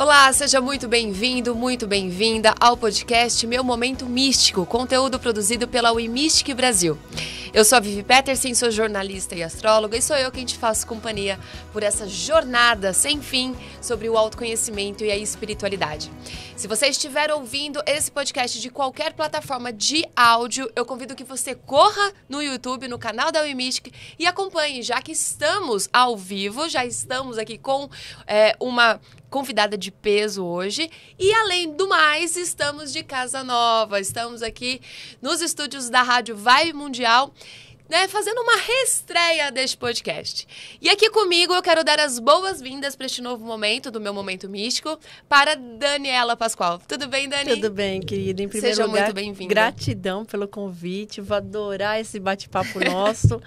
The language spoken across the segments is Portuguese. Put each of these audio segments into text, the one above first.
Olá, seja muito bem-vindo, muito bem-vinda ao podcast Meu Momento Místico, conteúdo produzido pela WeMystic Brasil. Eu sou a Vivi Petersen, sou jornalista e astróloga e sou eu quem te faço companhia por essa jornada sem fim sobre o autoconhecimento e a espiritualidade. Se você estiver ouvindo esse podcast de qualquer plataforma de áudio, eu convido que você corra no YouTube, no canal da WeMystic e acompanhe, já que estamos ao vivo, já estamos aqui com uma convidada de peso hoje e, além do mais, estamos de casa nova, estamos aqui nos estúdios da Rádio Vibe Mundial, né, fazendo uma reestreia deste podcast. E aqui comigo eu quero dar as boas-vindas para este novo momento do Meu Momento Místico para Daniela Pascoal. Tudo bem, Dani? Tudo bem, querida. Em primeiro Seja lugar, muito bem-vinda. Gratidão pelo convite. Vou adorar esse bate-papo nosso.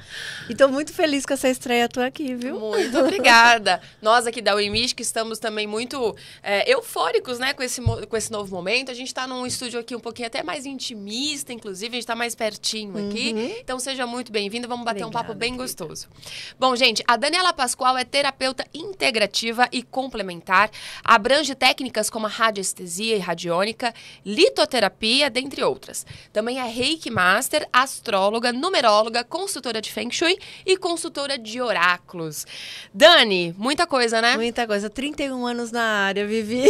E estou muito feliz com essa estreia tua aqui, viu? Muito obrigada. Nós aqui da WeMystic estamos também muito eufóricos, né, com esse novo momento. A gente está num estúdio aqui um pouquinho até mais intimista, inclusive. A gente está mais pertinho aqui. Então, seja muito bem-vinda. Vamos bater um papo bem gostoso. Bom, gente, a Daniela Pascoal é terapeuta integrativa e complementar. Abrange técnicas como a radiestesia e radiônica, litoterapia, dentre outras. Também é Reiki Master, astróloga, numeróloga, consultora de Feng Shui e consultora de oráculos. Dani, muita coisa, né? Muita coisa. 31 anos na área, Vivi.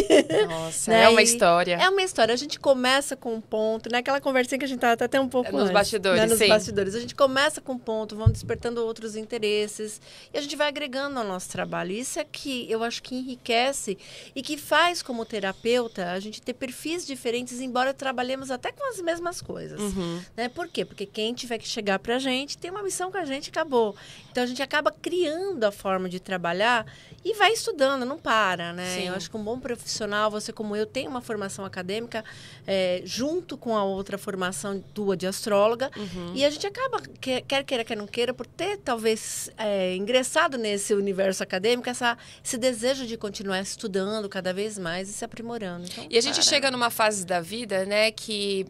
Nossa, né? É uma história. É uma história. A gente começa com um ponto, né? Aquela conversinha que a gente tava até um pouco nos bastidores, né? Nos sim. bastidores. A gente começa com um ponto, vamos despertando outros interesses e a gente vai agregando ao nosso trabalho. Isso é que eu acho que enriquece e que faz, como terapeuta, a gente ter perfis diferentes, embora trabalhemos até com as mesmas coisas. Né? Por quê? Porque quem tiver que chegar pra gente tem uma missão com a gente e acabou. Então, a gente acaba criando a forma de trabalhar e vai estudando, não para, né? Sim. Eu acho que um bom profissional, você como eu, tem uma formação acadêmica junto com a outra formação tua de astróloga e a gente acaba, quer queira, quer não queira, por ter talvez ingressado nesse universo acadêmico, esse desejo de continuar estudando cada vez mais e se aprimorando. Então, e a gente chega numa fase da vida, né, que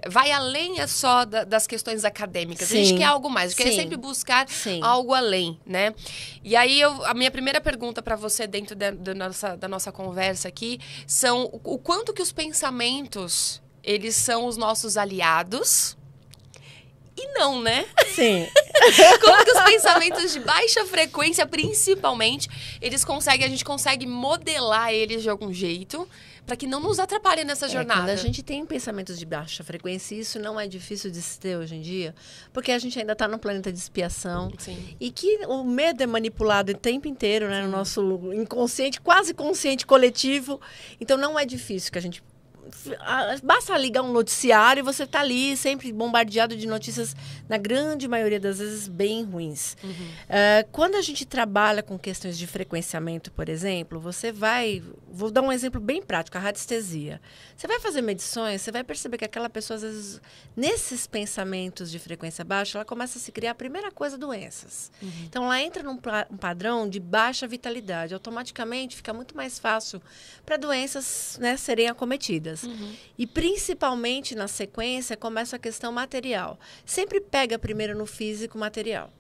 vai além só das questões acadêmicas. Sim. A gente quer algo mais, a gente quer sempre buscar algo além, né? E aí, a minha primeira pergunta para você dentro da nossa conversa aqui são o quanto que os pensamentos, eles são os nossos aliados e não, né? Sim. Como que os pensamentos de baixa frequência, principalmente, a gente consegue modelar eles de algum jeito para que não nos atrapalhem nessa jornada. Quando a gente tem pensamentos de baixa frequência, isso não é difícil de se ter hoje em dia, porque a gente ainda está num planeta de expiação. Sim. E que o medo é manipulado o tempo inteiro, né, no nosso inconsciente, quase consciente coletivo. Então, não é difícil que a gente... Basta ligar um noticiário e você está ali sempre bombardeado de notícias, na grande maioria das vezes, bem ruins. Quando a gente trabalha com questões de frequenciamento, por exemplo, vou dar um exemplo bem prático, a radiestesia. Você vai fazer medições, você vai perceber que aquela pessoa, às vezes, nesses pensamentos de frequência baixa, ela começa a se criar, a primeira coisa, doenças. Então, ela entra num padrão de baixa vitalidade. Automaticamente, fica muito mais fácil para doenças, né, serem acometidas. E principalmente na sequência começa a questão material. Sempre pega primeiro no físico material.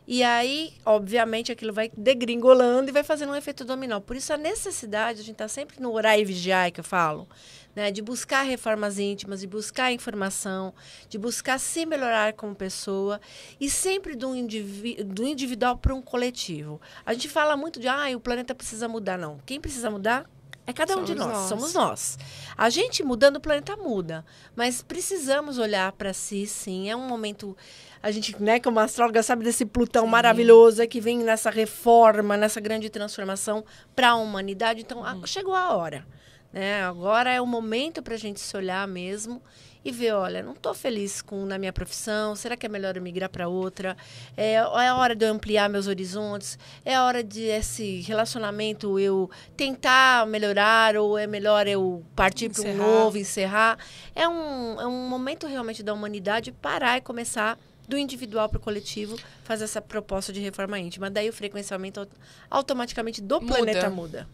E aí, obviamente, aquilo vai degringolando e vai fazendo um efeito dominó. Por isso a necessidade, a gente está sempre no orar e vigiar, que eu falo, né, de buscar reformas íntimas, de buscar informação, de buscar se melhorar como pessoa e sempre do individual para um coletivo. A gente fala muito de, o planeta precisa mudar. Não, quem precisa mudar é cada um de nós, somos nós. A gente mudando, o planeta muda. Mas precisamos olhar para si, sim. É um momento... A gente, né, como astróloga, sabe desse Plutão maravilhoso que vem nessa reforma, nessa grande transformação para a humanidade. Então, chegou a hora. Né? Agora é o momento para a gente se olhar mesmo e ver, olha, não estou feliz na minha profissão, será que é melhor eu migrar para outra? É a hora de eu ampliar meus horizontes? É a hora de esse relacionamento eu tentar melhorar ou é melhor eu partir para um novo, encerrar? É um momento realmente da humanidade parar e começar do individual para o coletivo, fazer essa proposta de reforma íntima. Daí o frequenciamento automaticamente do planeta muda.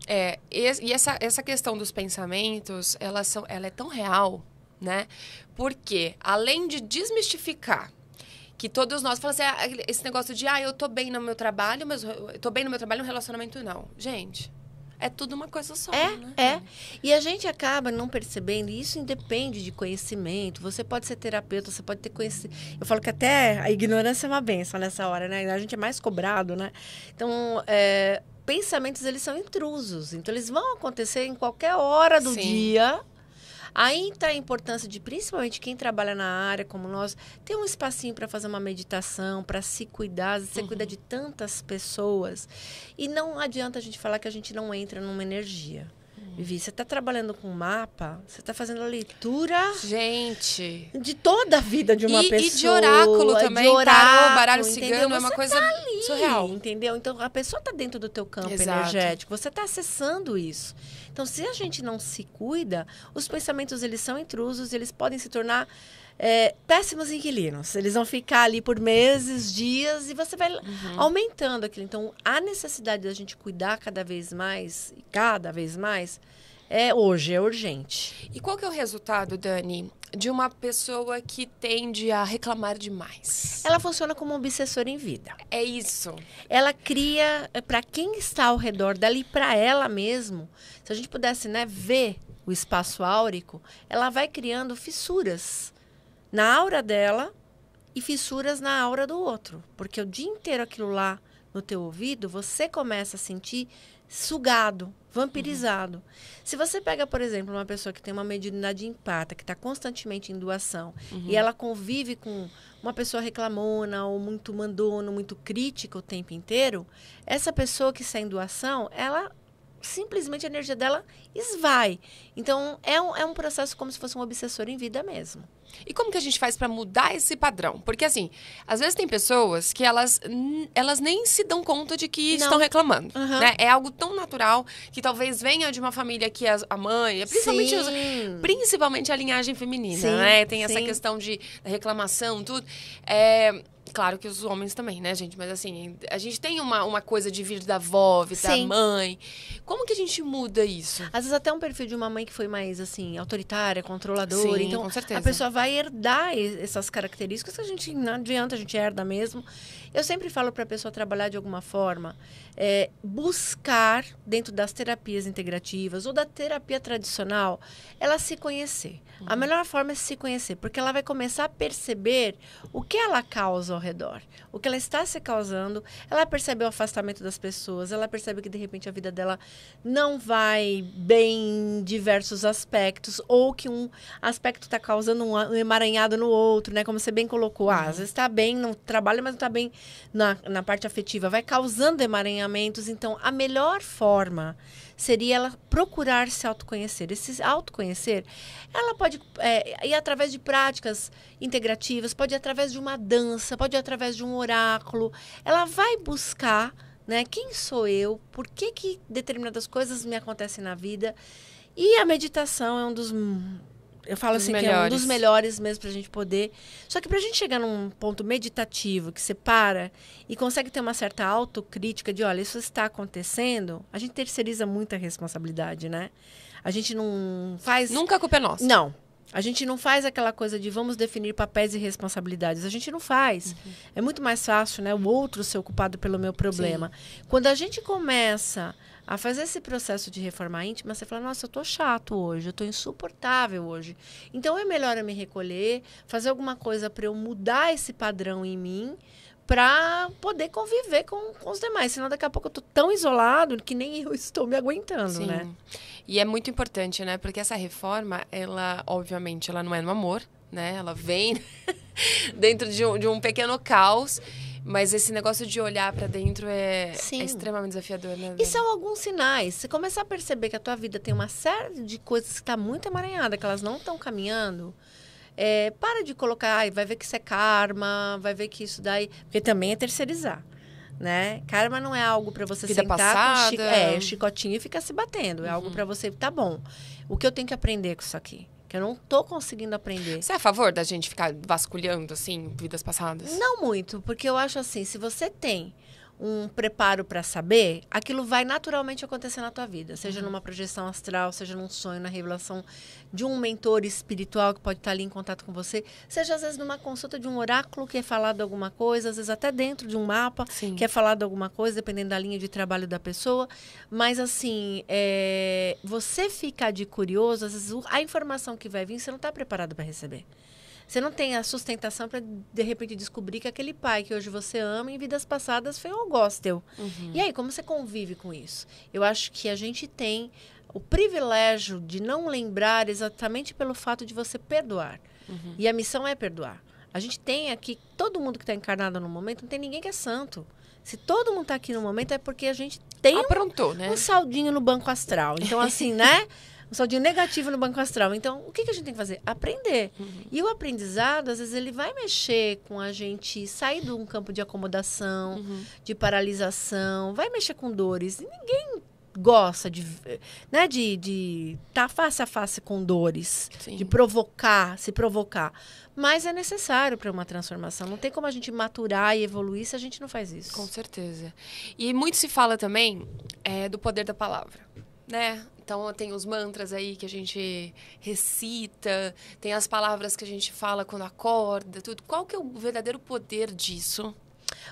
E essa questão dos pensamentos, ela é tão real, né? Porque, além de desmistificar que todos nós falamos assim, esse negócio de eu tô bem no meu trabalho, mas eu tô bem no meu trabalho, no relacionamento não. Gente, é tudo uma coisa só, É, né? é. E a gente acaba não percebendo, e isso independe de conhecimento. Você pode ser terapeuta, você pode ter conhecimento. Eu falo que até a ignorância é uma benção nessa hora, né? A gente é mais cobrado, né? Então, pensamentos, eles são intrusos. Então, eles vão acontecer em qualquer hora do dia. Aí está a importância de, principalmente quem trabalha na área como nós, ter um espacinho para fazer uma meditação, para se cuidar. Você cuida de tantas pessoas. E não adianta a gente falar que a gente não entra numa energia. Vivi, você está trabalhando com mapa, você está fazendo a leitura... Gente... de toda a vida de uma pessoa. E de oráculo também, de oráculo, baralho cigano, é uma coisa ali, surreal. Entendeu? Então, a pessoa está dentro do teu campo Exato. energético, você está acessando isso. Então, se a gente não se cuida, os pensamentos, eles são intrusos, eles podem se tornar péssimos inquilinos. Eles vão ficar ali por meses, dias, e você vai aumentando aquilo. Então, a necessidade da gente cuidar cada vez mais, é urgente. E qual que é o resultado, Dani, de uma pessoa que tende a reclamar demais? Ela funciona como um obsessor em vida. É isso. Ela cria, para quem está ao redor dela e para ela mesmo, se a gente pudesse, né, ver o espaço áurico, ela vai criando fissuras na aura dela e fissuras na aura do outro. Porque o dia inteiro aquilo lá no teu ouvido, você começa a sentir sugado, vampirizado. Se você pega, por exemplo, uma pessoa que tem uma mediunidade empata, que está constantemente em doação, e ela convive com uma pessoa reclamona, ou muito mandona, muito crítica o tempo inteiro, essa pessoa que está em doação, ela simplesmente a energia dela esvai. Então, é um processo como se fosse um obsessor em vida mesmo. E como que a gente faz para mudar esse padrão? Porque, assim, às vezes tem pessoas que elas nem se dão conta de que estão reclamando. Né? É algo tão natural que talvez venha de uma família que a mãe, principalmente a linhagem feminina, né? Tem essa questão de reclamação, tudo. Claro que os homens também, né, gente? Mas, assim, a gente tem uma coisa de vir da avó, vir da mãe. Como que a gente muda isso? Às vezes até um perfil de uma mãe que foi mais, assim, autoritária, controladora. Sim, então, com certeza. A pessoa vai herdar essas características que a gente, não adianta, a gente herda mesmo. Eu sempre falo para a pessoa trabalhar de alguma forma, buscar, dentro das terapias integrativas ou da terapia tradicional, ela se conhecer. A melhor forma é se conhecer, porque ela vai começar a perceber o que ela causa ao redor, o que ela está se causando. Ela percebe o afastamento das pessoas, ela percebe que, de repente, a vida dela não vai bem em diversos aspectos, ou que um aspecto está causando um emaranhado no outro, né? Como você bem colocou, às vezes está bem no trabalho, mas não está bem na parte afetiva, vai causando emaranhamentos. Então, a melhor forma seria ela procurar se autoconhecer. Esse autoconhecer, ela pode ir através de práticas integrativas, pode ir através de uma dança, pode ir através de um oráculo. Ela vai buscar, né, quem sou eu, por que determinadas coisas me acontecem na vida. E a meditação é um dos... Eu falo assim, que é um dos melhores mesmo pra gente poder... Só que pra gente chegar num ponto meditativo, que você para e consegue ter uma certa autocrítica de, olha, isso está acontecendo, a gente terceiriza muita responsabilidade, né? A gente não faz... Nunca a culpa é nossa. Não. A gente não faz aquela coisa de vamos definir papéis e responsabilidades. A gente não faz. É muito mais fácil, né, o outro ser ocupado pelo meu problema. Sim. Quando a gente começa a fazer esse processo de reforma íntima, você fala, nossa, eu tô chato hoje, eu tô insuportável hoje. Então, é melhor eu me recolher, fazer alguma coisa para eu mudar esse padrão em mim, para poder conviver com os demais. Senão, daqui a pouco, eu tô tão isolado que nem eu estou me aguentando, Sim. né? E é muito importante, né? Porque essa reforma, ela, obviamente, ela não é no amor, né? Ela vem dentro de um pequeno caos. Mas esse negócio de olhar pra dentro é extremamente desafiador, né? E são alguns sinais. Você começar a perceber que a tua vida tem uma série de coisas que está muito emaranhada, que elas não estão caminhando. Para de colocar, vai ver que isso é karma, vai ver que isso daí... Porque também é terceirizar, né? Karma não é algo para você vida sentar passada. Com chicotinho e ficar se batendo. É algo para você, tá bom, o que eu tenho que aprender com isso aqui? Que eu não tô conseguindo aprender. Você é a favor da gente ficar vasculhando, assim, vidas passadas? Não muito, porque eu acho assim, se você tem um preparo para saber, aquilo vai naturalmente acontecer na tua vida. Seja numa projeção astral, seja num sonho, na revelação de um mentor espiritual que pode estar ali em contato com você. Seja, às vezes, numa consulta de um oráculo que é falado alguma coisa, às vezes até dentro de um mapa que é falado alguma coisa, dependendo da linha de trabalho da pessoa. Mas, assim, você ficar de curioso, às vezes a informação que vai vir, você não está preparado para receber. Você não tem a sustentação para, de repente, descobrir que aquele pai que hoje você ama, em vidas passadas, foi um algoz teu. E aí, como você convive com isso? Eu acho que a gente tem o privilégio de não lembrar exatamente pelo fato de você perdoar. E a missão é perdoar. A gente tem aqui, todo mundo que está encarnado no momento, não tem ninguém que é santo. Se todo mundo está aqui no momento, é porque a gente tem um saldinho no banco astral. Então, assim, né? Um saldinho negativo no banco astral. Então, o que a gente tem que fazer? Aprender. E o aprendizado, às vezes, ele vai mexer com a gente sair de um campo de acomodação, de paralisação, vai mexer com dores. E ninguém gosta de estar face a face com dores, de se provocar. Mas é necessário para uma transformação. Não tem como a gente maturar e evoluir se a gente não faz isso. Com certeza. E muito se fala também do poder da palavra, né? Então, tem os mantras aí que a gente recita, tem as palavras que a gente fala quando acorda, tudo. Qual que é o verdadeiro poder disso?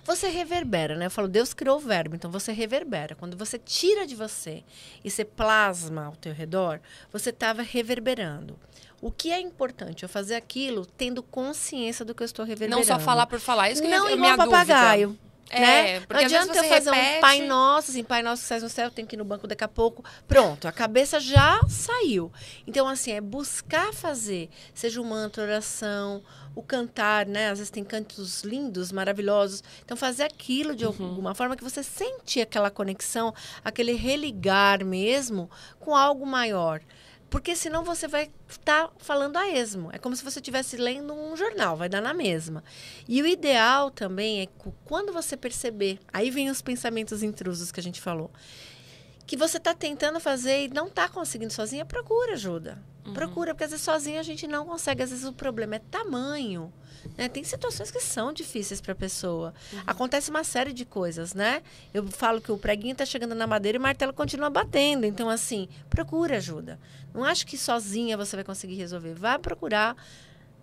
Você reverbera, né? Eu falo, Deus criou o verbo, então você reverbera. Quando você tira de você e você plasma ao teu redor, você estava reverberando. O que é importante? Eu fazer aquilo tendo consciência do que eu estou reverberando. Não só falar por falar. Isso que não é igual papagaio. Dúvida. Né? Porque não adianta eu fazer um Pai Nosso, assim, Pai Nosso que estás no céu, tem que ir no banco daqui a pouco. Pronto, a cabeça já saiu. Então, assim, é buscar fazer, seja o mantra, oração, o cantar, né? Às vezes tem cantos lindos, maravilhosos. Então, fazer aquilo de alguma forma que você sente aquela conexão, aquele religar mesmo com algo maior. Porque senão você vai estar falando a esmo. É como se você estivesse lendo um jornal, vai dar na mesma. E o ideal também é que quando você perceber, aí vem os pensamentos intrusos que a gente falou, que você está tentando fazer e não está conseguindo sozinha, procura ajuda. Procura, porque às vezes sozinha a gente não consegue. Às vezes o problema é tamanho. Né? Tem situações que são difíceis para a pessoa. Acontece uma série de coisas, né? Eu falo que o preguinho está chegando na madeira e o martelo continua batendo. Então, assim, procura ajuda. Não acho que sozinha você vai conseguir resolver. Vá procurar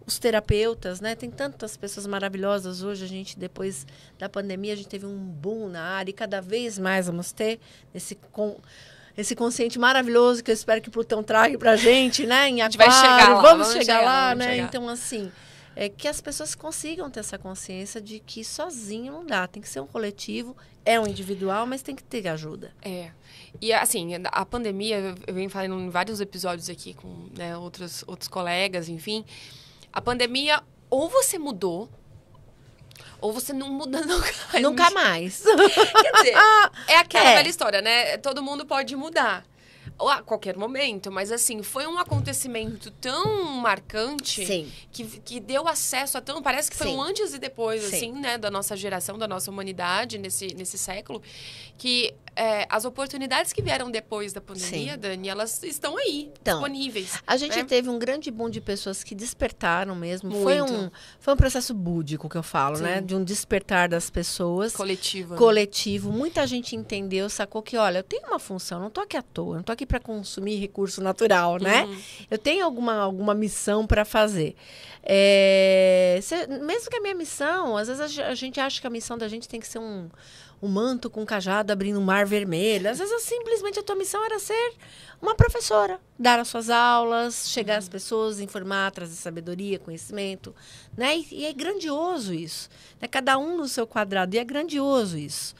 os terapeutas, né? Tem tantas pessoas maravilhosas hoje. A gente, depois da pandemia, a gente teve um boom na área e cada vez mais vamos ter esse consciente maravilhoso que eu espero que Plutão traga pra gente, né? Em Aquário, vamos chegar lá, né? Então, assim, que as pessoas consigam ter essa consciência de que sozinho não dá. Tem que ser um coletivo, é um individual, mas tem que ter ajuda. E, assim, a pandemia, eu venho falando em vários episódios aqui com, né, outros colegas, enfim. A pandemia, ou você mudou, ou você não muda nunca mais. Quer dizer, é aquela velha história, né? Todo mundo pode mudar. Ou a qualquer momento, mas assim, foi um acontecimento tão marcante que deu acesso a tão... Parece que foi um antes e depois, assim, né? Da nossa geração, da nossa humanidade nesse século, que as oportunidades que vieram depois da pandemia, Dani, elas estão aí, disponíveis. A gente teve um grande boom de pessoas que despertaram mesmo. Foi um processo búdico que eu falo, né? De um despertar das pessoas. Coletivo. Né? Muita gente entendeu, sacou que, olha, eu tenho uma função, não tô aqui à toa, não tô aqui para consumir recurso natural, né? Eu tenho alguma missão para fazer. Mesmo que a minha missão, às vezes a gente acha que a missão da gente tem que ser um manto com um cajado abrindo um mar vermelho. Às vezes, simplesmente, a tua missão era ser uma professora. Dar as suas aulas, chegar às pessoas, informar, trazer sabedoria, conhecimento. Né? E é grandioso isso. Né? Cada um no seu quadrado. E é grandioso isso.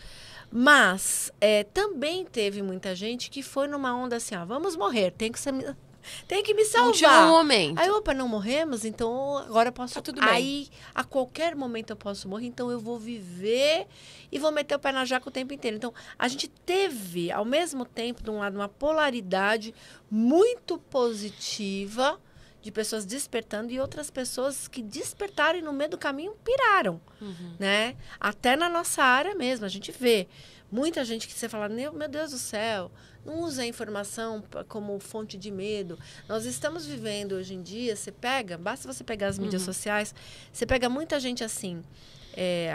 Mas também teve muita gente que foi numa onda assim, vamos morrer, tem que me salvar. Último momento. Aí, não morremos, então agora eu posso... Tá tudo bem. Aí, a qualquer momento eu posso morrer, então eu vou viver e vou meter o pé na jaca o tempo inteiro. Então, a gente teve, ao mesmo tempo, de um lado, uma polaridade muito positiva de pessoas despertando e outras pessoas que despertaram e no meio do caminho piraram, né? Até na nossa área mesmo, a gente vê muita gente que você fala, meu Deus do céu, não usa a informação como fonte de medo. Nós estamos vivendo hoje em dia, basta você pegar as mídias sociais, você pega muita gente assim,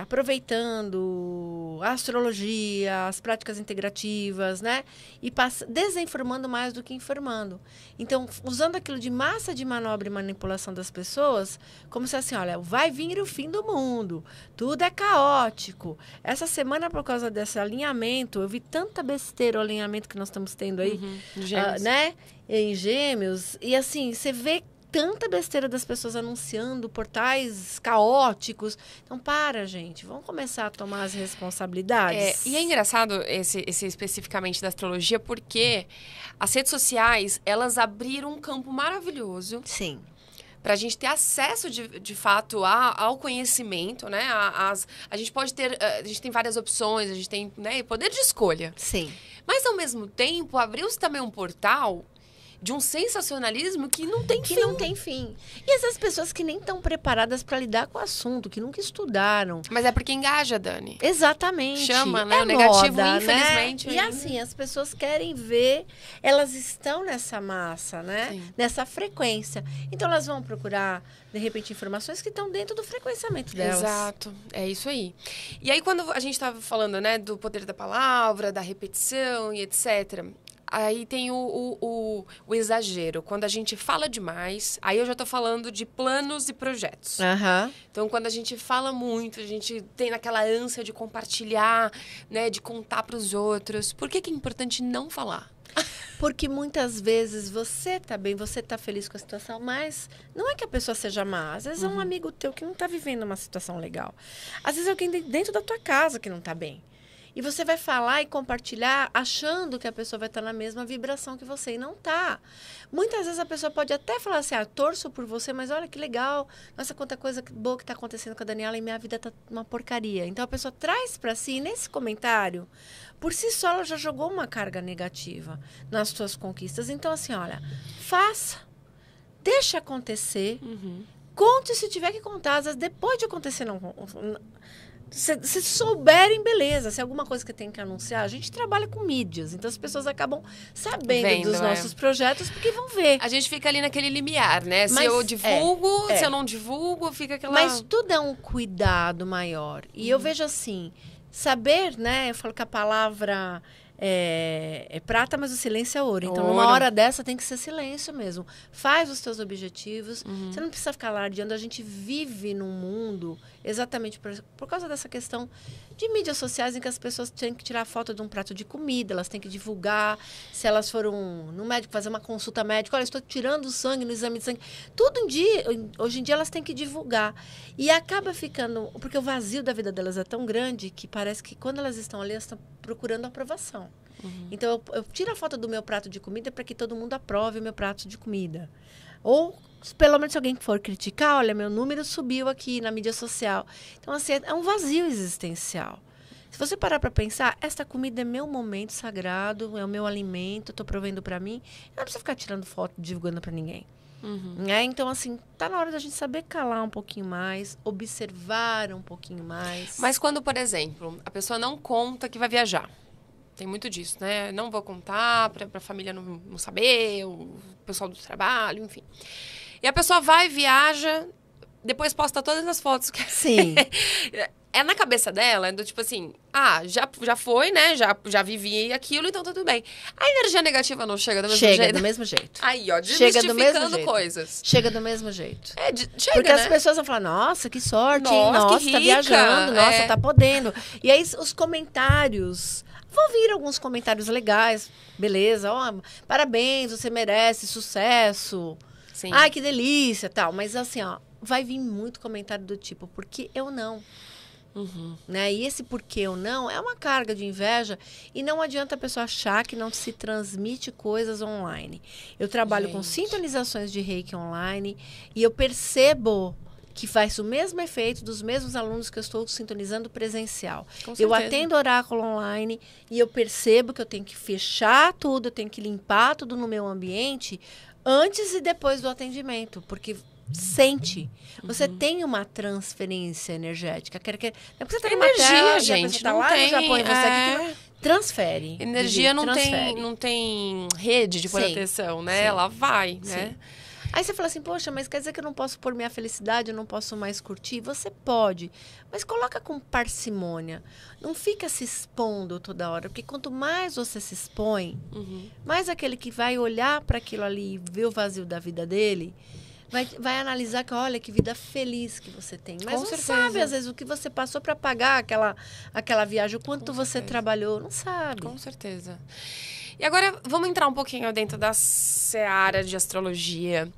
aproveitando a astrologia, as práticas integrativas, né? E desinformando mais do que informando. Então, usando aquilo de massa de manobra e manipulação das pessoas, como se assim, olha, vai vir o fim do mundo, tudo é caótico. Essa semana, por causa desse alinhamento, eu vi tanta besteira o alinhamento que nós estamos tendo aí, né? Em Gêmeos. E assim, você vê tanta besteira das pessoas anunciando portais caóticos. Então, gente. Vamos começar a tomar as responsabilidades. E é engraçado esse especificamente da astrologia, porque as redes sociais, elas abriram um campo maravilhoso. Sim. Para a gente ter acesso, de fato, ao conhecimento, né? A gente pode ter... A gente tem várias opções, a gente tem, né, poder de escolha. Sim. Mas, ao mesmo tempo, abriu-se também um portal de um sensacionalismo que não tem fim. Que não tem fim. E essas pessoas que nem estão preparadas para lidar com o assunto, que nunca estudaram. Mas é porque engaja, Dani. Exatamente. Chama, né? O negativo, moda, infelizmente. Né? E assim, as pessoas querem ver, elas estão nessa massa, né? Sim. Nessa frequência. Então, elas vão procurar, de repente, informações que estão dentro do frequenciamento delas. Exato. É isso aí. E aí, quando a gente estava falando, né, do poder da palavra, da repetição e etc., aí tem o exagero. Quando a gente fala demais, aí eu já tô falando de planos e projetos. Uhum. Então, quando a gente fala muito, a gente tem aquela ânsia de compartilhar, né, de contar para os outros. Por que é importante não falar? Porque muitas vezes você tá bem, você tá feliz com a situação, mas não é que a pessoa seja má. Às vezes é um amigo teu que não tá vivendo uma situação legal. Às vezes é alguém dentro da tua casa que não tá bem. E você vai falar e compartilhar achando que a pessoa vai estar na mesma vibração que você e não tá. Muitas vezes a pessoa pode até falar assim, torço por você, mas olha que legal. Nossa, quanta coisa boa que está acontecendo com a Daniela e minha vida tá uma porcaria. Então a pessoa traz para si, e nesse comentário, por si só ela já jogou uma carga negativa nas suas conquistas. Então assim, olha, faça, deixa acontecer, conte se tiver que contar. Às vezes depois de acontecer não... Se souberem, beleza. Se é alguma coisa que tem que anunciar, a gente trabalha com mídias. Então, as pessoas acabam sabendo dos nossos projetos porque vão ver. A gente fica ali naquele limiar, né? Se eu divulgo, se eu não divulgo, fica aquela... Mas tudo é um cuidado maior. E eu vejo assim, saber, né? Eu falo que a palavra... É prata, mas o silêncio é ouro. Então, numa hora dessa, tem que ser silêncio mesmo. Faz os teus objetivos. Você não precisa ficar alardeando. A gente vive num mundo, exatamente por causa dessa questão de mídias sociais, em que as pessoas têm que tirar foto de um prato de comida, elas têm que divulgar. Se elas foram no médico fazer uma consulta médica, olha, estou tirando sangue no exame de sangue. Tudo hoje em dia, elas têm que divulgar. E acaba ficando... Porque o vazio da vida delas é tão grande que parece que quando elas estão ali, elas estão procurando aprovação. Então, eu tiro a foto do meu prato de comida para que todo mundo aprove o meu prato de comida. Ou, pelo menos, se alguém for criticar, olha, meu número subiu aqui na mídia social. Então, assim, é um vazio existencial. Se você parar para pensar, esta comida é meu momento sagrado, é o meu alimento, estou provendo para mim. Eu não preciso ficar tirando foto e divulgando para ninguém. Então, assim, tá na hora da gente saber calar um pouquinho mais, observar um pouquinho mais. Mas quando, por exemplo, a pessoa não conta que vai viajar. Tem muito disso, né? Não vou contar pra família não saber, o pessoal do trabalho, enfim. E a pessoa vai, viaja, depois posta todas as fotos. Sim. É na cabeça dela, é do tipo assim, já foi, né? Já vivi aquilo, então tudo bem. A energia negativa não chega do mesmo jeito? Chega do mesmo jeito. Aí, ó, chega do mesmo desmistificando jeito. coisas. Chega do mesmo jeito. Chega, porque né? as pessoas vão falar, nossa, que sorte, Nossa, hein? Nossa, que rica. Tá viajando, nossa, tá podendo. E aí, os comentários... Vão vir alguns comentários legais, beleza, parabéns, você merece sucesso. Sim. Ai, que delícia, tal. Mas assim, vai vir muito comentário do tipo, por que eu não? Né? E esse por que eu não é uma carga de inveja e não adianta a pessoa achar que não se transmite coisas online. Eu trabalho com sintonizações de Reiki online e eu percebo que faz o mesmo efeito dos mesmos alunos que eu estou sintonizando presencial. Eu atendo oráculo online e eu percebo que eu tenho que fechar tudo, eu tenho que limpar tudo no meu ambiente antes e depois do atendimento, porque sente. Você tem uma transferência energética. Não precisa ter energia, gente. Tá lá no Japão e você aqui, transfere. Energia não tem rede de proteção, né? Sim. Ela vai, né? Aí você fala assim, poxa, mas quer dizer que eu não posso pôr minha felicidade, eu não posso mais curtir? Você pode, mas coloca com parcimônia. Não fica se expondo toda hora, porque quanto mais você se expõe, mais aquele que vai olhar para aquilo ali e ver o vazio da vida dele, vai analisar que, olha, que vida feliz que você tem. Mas Com não certeza. sabe, às vezes, o que você passou para pagar aquela viagem, o quanto Com você certeza. trabalhou, não sabe. Com certeza. E agora, vamos entrar um pouquinho dentro da seara de astrologia.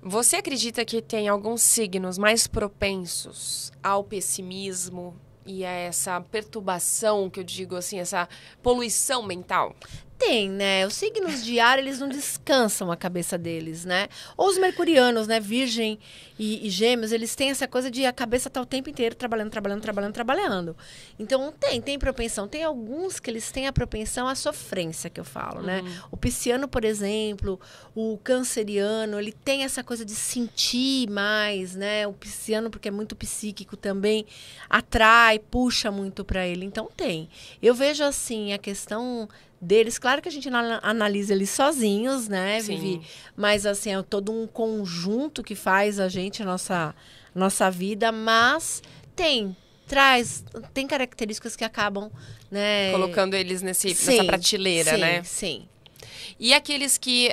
Você acredita que tem alguns signos mais propensos ao pessimismo e a essa perturbação, que eu digo assim, essa poluição mental? Tem, né? Os signos de ar, eles não descansam a cabeça deles, né? Ou os mercurianos, né? Virgem e Gêmeos, eles têm essa coisa de a cabeça tá o tempo inteiro trabalhando. Então, tem propensão. Tem alguns que eles têm a propensão à sofrência, que eu falo, né? O pisciano, por exemplo, o canceriano, ele tem essa coisa de sentir mais, né? O pisciano, porque é muito psíquico também, atrai, puxa muito para ele. Então, tem. Eu vejo, assim, a questão deles, claro que a gente não analisa eles sozinhos, né, Sim. Vivi? Mas, assim, é todo um conjunto que faz a gente, nossa vida, mas tem características que acabam, né? Colocando eles nessa Sim, prateleira, sim, né? Sim. E aqueles que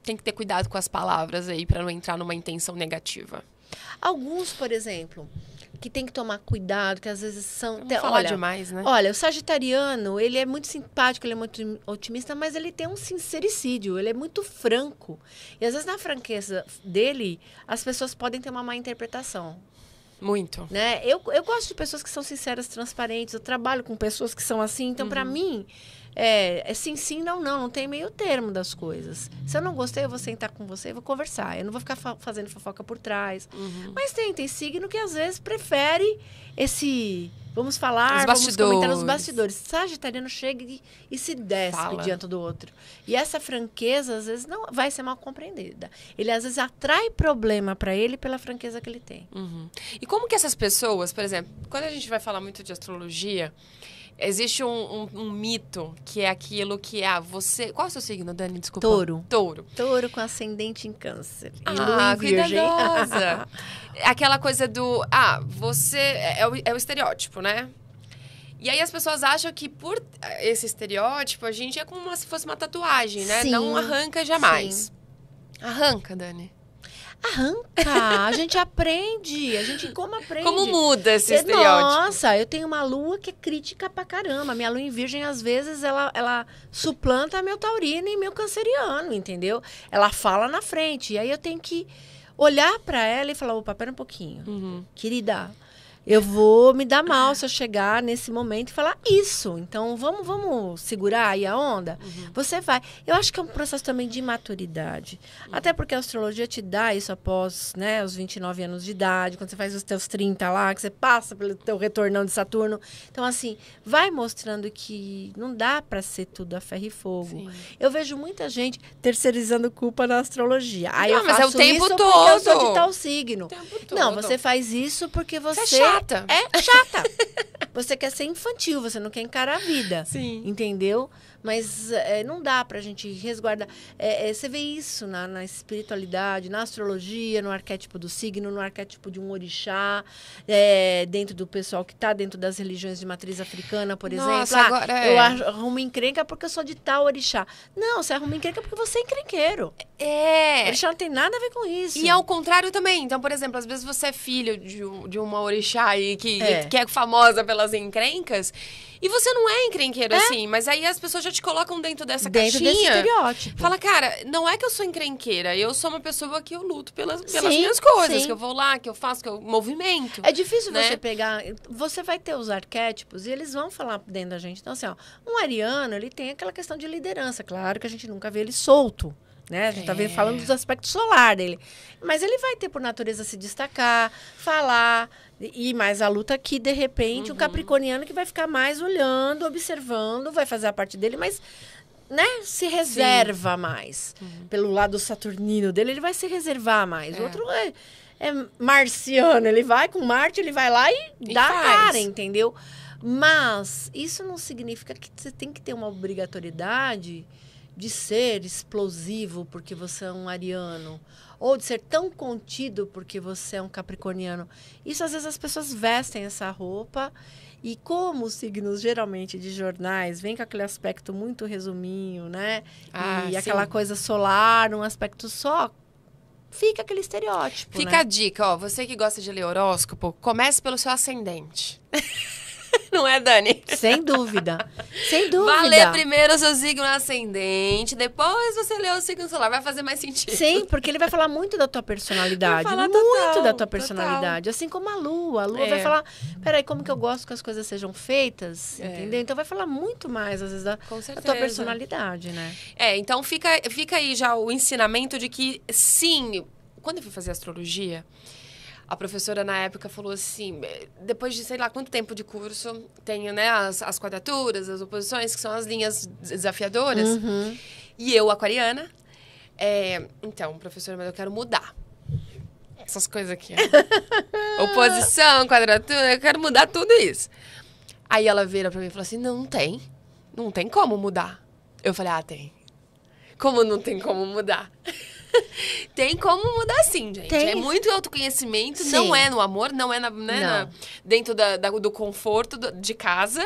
tem que ter cuidado com as palavras aí para não entrar numa intenção negativa. Alguns, por exemplo, que tem que tomar cuidado, que às vezes são... Vamos falar demais, né? Olha, o sagitariano, ele é muito simpático, ele é muito otimista, mas ele tem um sincericídio, ele é muito franco. E às vezes na franqueza dele, as pessoas podem ter uma má interpretação. Muito. Né? Eu gosto de pessoas que são sinceras, transparentes, eu trabalho com pessoas que são assim, então pra mim... É sim, não tem meio termo das coisas. Se eu não gostei, eu vou sentar com você e vou conversar. Eu não vou ficar fazendo fofoca por trás. Mas tem signo que às vezes prefere esse... Vamos falar, vamos comentar nos bastidores. Sagitariano chega e se despe diante do outro. E essa franqueza, às vezes, não vai ser mal compreendida. Ele, às vezes, atrai problema para ele pela franqueza que ele tem. E como que essas pessoas, por exemplo, quando a gente vai falar muito de astrologia... Existe um mito que é aquilo que é você... Qual é o seu signo, Dani? Desculpa. Touro. Touro Com ascendente em câncer. Ah, cuidadosa. Aquela coisa do... você... É o estereótipo, né? E aí as pessoas acham que por esse estereótipo, a gente é como se fosse uma tatuagem, né? Sim. Não arranca jamais. Sim. Arranca, Dani? Arranca, a gente aprende, como aprende. Como muda esse estereótipo? Nossa, eu tenho uma lua que é crítica pra caramba. Minha lua em virgem, às vezes, ela suplanta meu taurino e meu canceriano, entendeu? Ela fala na frente. E aí eu tenho que olhar pra ela e falar, opa, pera um pouquinho. Querida, eu vou me dar mal se eu chegar nesse momento e falar isso. Então, vamos segurar aí a onda? Você vai. Eu acho que é um processo também de maturidade. Até porque a astrologia te dá isso após, né, os 29 anos de idade, quando você faz os teus 30 lá, que você passa pelo teu retornão de Saturno. Então, assim, vai mostrando que não dá para ser tudo a ferro e fogo. Sim. Eu vejo muita gente terceirizando culpa na astrologia. Aí eu mas faço é o tempo isso todo. porque eu sou de tal signo. O tempo todo. Não, você faz isso porque você é chata. É chata. Você quer ser infantil, você não quer encarar a vida. Sim. Entendeu? Mas não dá pra gente resguardar. Você vê isso na espiritualidade, na astrologia, no arquétipo do signo, no arquétipo de um orixá, dentro do pessoal que está dentro das religiões de matriz africana, por Nossa, exemplo. agora Eu arrumo encrenca porque eu sou de tal orixá. Não, você arruma encrenca porque você é encrenqueiro. O orixá não tem nada a ver com isso. E ao contrário também. Então, por exemplo, às vezes você é filho de uma orixá aí que é famosa pelas encrencas e você não é encrenqueiro assim, mas aí as pessoas já te colocam dentro dessa caixinha. Desse estereótipo. Fala, cara, não é que eu sou encrenqueira, eu sou uma pessoa que eu luto pelas minhas coisas, sim. que eu vou lá, que eu faço, que eu movimento. É difícil né? você pegar... Você vai ter os arquétipos e eles vão falar dentro da gente. Então, assim, ó, um ariano, ele tem aquela questão de liderança. Claro que a gente nunca vê ele solto. Né? A gente tá falando dos aspectos solar dele. Mas ele vai ter, por natureza, se destacar, falar, e mais a luta aqui, de repente, um capricorniano que vai ficar mais olhando, observando, vai fazer a parte dele, mas né, se reserva mais. Pelo lado saturnino dele, ele vai se reservar mais. O outro é marciano, ele vai com Marte, ele vai lá e dá a cara, entendeu? Mas isso não significa que você tem que ter uma obrigatoriedade de ser explosivo porque você é um ariano, ou de ser tão contido porque você é um capricorniano. Isso, às vezes, as pessoas vestem essa roupa e como os signos, geralmente, de jornais, vem com aquele aspecto muito resuminho, né? E aquela coisa solar, um aspecto só, fica aquele estereótipo, Fica né? a dica, ó, você que gosta de ler horóscopo, comece pelo seu ascendente. Não é, Dani? Sem dúvida. Sem dúvida. Vai ler primeiro o seu signo ascendente, depois você lê o signo solar, vai fazer mais sentido. Sim, porque ele vai falar muito da tua personalidade. Vai falar muito total, da tua personalidade. Assim como a Lua. A Lua vai falar, peraí, como que eu gosto que as coisas sejam feitas, entendeu? Então vai falar muito mais, às vezes, da tua personalidade, né? Então fica aí já o ensinamento de que, sim, quando eu fui fazer astrologia, a professora, na época, falou assim, depois de, sei lá, quanto tempo de curso, tem, né, as quadraturas, as oposições, que são as linhas desafiadoras. Uhum. E eu, aquariana, então, professora, mas eu quero mudar. Essas coisas aqui, ó. Oposição, quadratura, eu quero mudar tudo isso. Aí ela vira pra mim e falou assim, não tem como mudar. Eu falei, tem. Como não tem como mudar? Tem como mudar sim, gente. Tem. É muito autoconhecimento, Sim. não é no amor, não é Não. dentro do conforto de casa,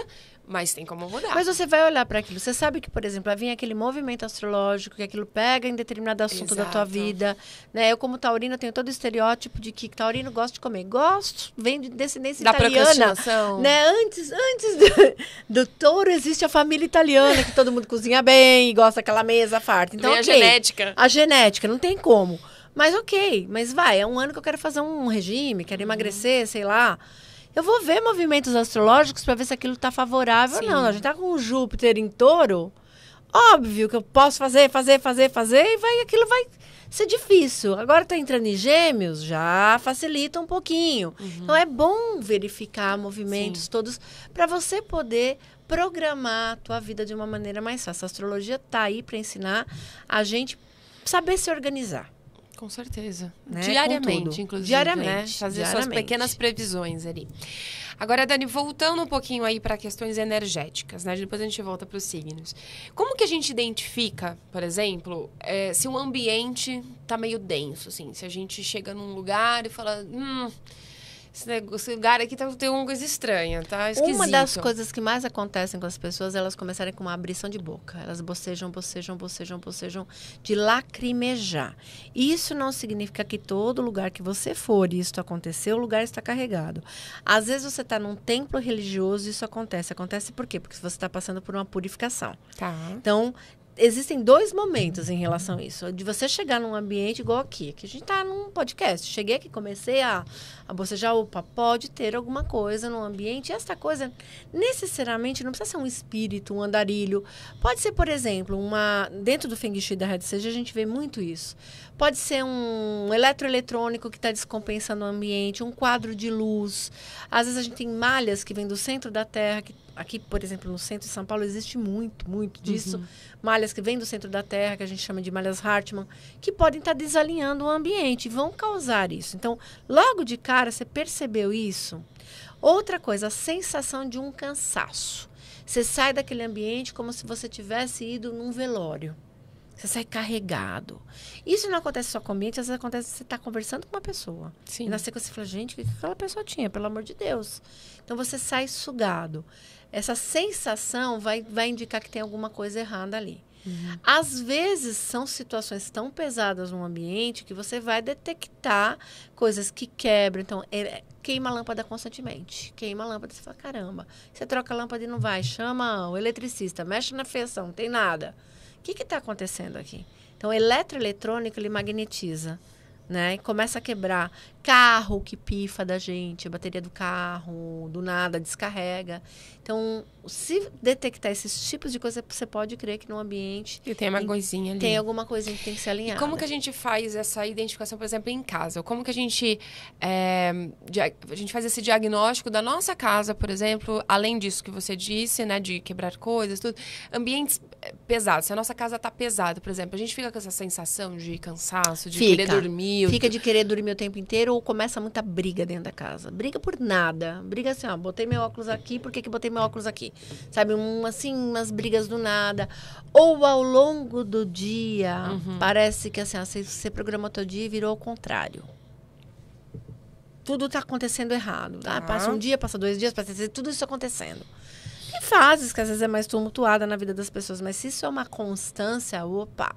mas tem como mudar. Mas você vai olhar para aquilo. Você sabe que, por exemplo, vai vir aquele movimento astrológico, que aquilo pega em determinado assunto da tua Exato. vida. Né? Eu, como taurina, tenho todo o estereótipo de que taurino gosta de comer. Gosto, vem de descendência Da italiana. procrastinação. Né? Antes do touro existe a família italiana, que todo mundo cozinha bem e gosta daquela mesa farta. Então, Vem a ok. genética. A genética, não tem como. Mas ok, mas é um ano que eu quero fazer um regime, quero emagrecer, sei lá. Eu vou ver movimentos astrológicos para ver se aquilo está favorável ou não. A gente tá com o Júpiter em touro, óbvio que eu posso fazer, e aquilo vai ser difícil. Agora tá entrando em gêmeos, já facilita um pouquinho. Então é bom verificar movimentos todos para você poder programar a tua vida de uma maneira mais fácil. A astrologia tá aí para ensinar a gente saber se organizar. Com certeza. Né? Diariamente, inclusive. Diariamente. Né? Fazer suas Diariamente. pequenas previsões ali. Agora, Dani, voltando um pouquinho aí para questões energéticas, né? Depois a gente volta para os signos. Como que a gente identifica, por exemplo, se um ambiente tá meio denso, assim? Se a gente chega num lugar e fala... Esse lugar aqui tem alguma coisa estranha, tá esquisito. Uma das coisas que mais acontecem com as pessoas, elas começarem com uma abrição de boca. Elas bocejam de lacrimejar. Isso não significa que todo lugar que você for e isso aconteceu, o lugar está carregado. Às vezes você está num templo religioso e isso acontece. Acontece por quê? Porque você está passando por uma purificação. Tá. Então, existem dois momentos em relação a isso. De você chegar num ambiente igual aqui. Aqui a gente está num podcast. Cheguei aqui, comecei a bocejar. Opa, pode ter alguma coisa no ambiente. E essa coisa, necessariamente, não precisa ser um espírito, um andarilho. Pode ser, por exemplo, dentro do Feng Shui da Red Sage, a gente vê muito isso. Pode ser um eletroeletrônico que está descompensando o ambiente, um quadro de luz. Às vezes a gente tem malhas que vêm do centro da Terra, aqui, por exemplo, no centro de São Paulo, existe muito disso. Malhas que vêm do centro da Terra, que a gente chama de malhas Hartmann, que podem estar desalinhando o ambiente e vão causar isso. Então, logo de cara, você percebeu isso? Outra coisa, a sensação de um cansaço. Você sai daquele ambiente como se você tivesse ido num velório. Você sai carregado. Isso não acontece só com o ambiente, às vezes acontece que você está conversando com uma pessoa. Sim. E na sequência você fala, gente, o que aquela pessoa tinha? Pelo amor de Deus. Então, você sai sugado. Essa sensação vai indicar que tem alguma coisa errada ali. Às vezes, são situações tão pesadas no ambiente que você vai detectar coisas que quebram. Então, queima a lâmpada constantemente. Queima a lâmpada, você fala, caramba. Você troca a lâmpada e não vai. Chama o eletricista, mexe na fiação, não tem nada. O que está acontecendo aqui? Então, o eletroeletrônico, ele magnetiza, né? E começa a quebrar. Carro que pifa da gente, a bateria do carro, do nada, descarrega. Então, se detectar esses tipos de coisa, você pode crer que no ambiente... E tem uma coisinha ali. Tem alguma coisinha que tem que ser alinhada. E como que a gente faz essa identificação, por exemplo, em casa? Como que a gente faz esse diagnóstico da nossa casa, por exemplo, além disso que você disse, né, de quebrar coisas, tudo, ambientes pesados. Se a nossa casa está pesada, por exemplo, a gente fica com essa sensação de cansaço, de querer dormir. Fica de querer dormir o tempo inteiro inteiro ou começa muita briga dentro da casa. Briga por nada. Briga assim, ó, botei meu óculos aqui, por que que botei meu óculos aqui? Sabe, assim, umas brigas do nada. Ou ao longo do dia, parece que assim, ó, você programou teu dia e virou ao contrário. Tudo está acontecendo errado. Passa um dia, passa 2 dias, passa 3 dias, tudo isso acontecendo. Tem fases que às vezes é mais tumultuada na vida das pessoas, mas se isso é uma constância, opa,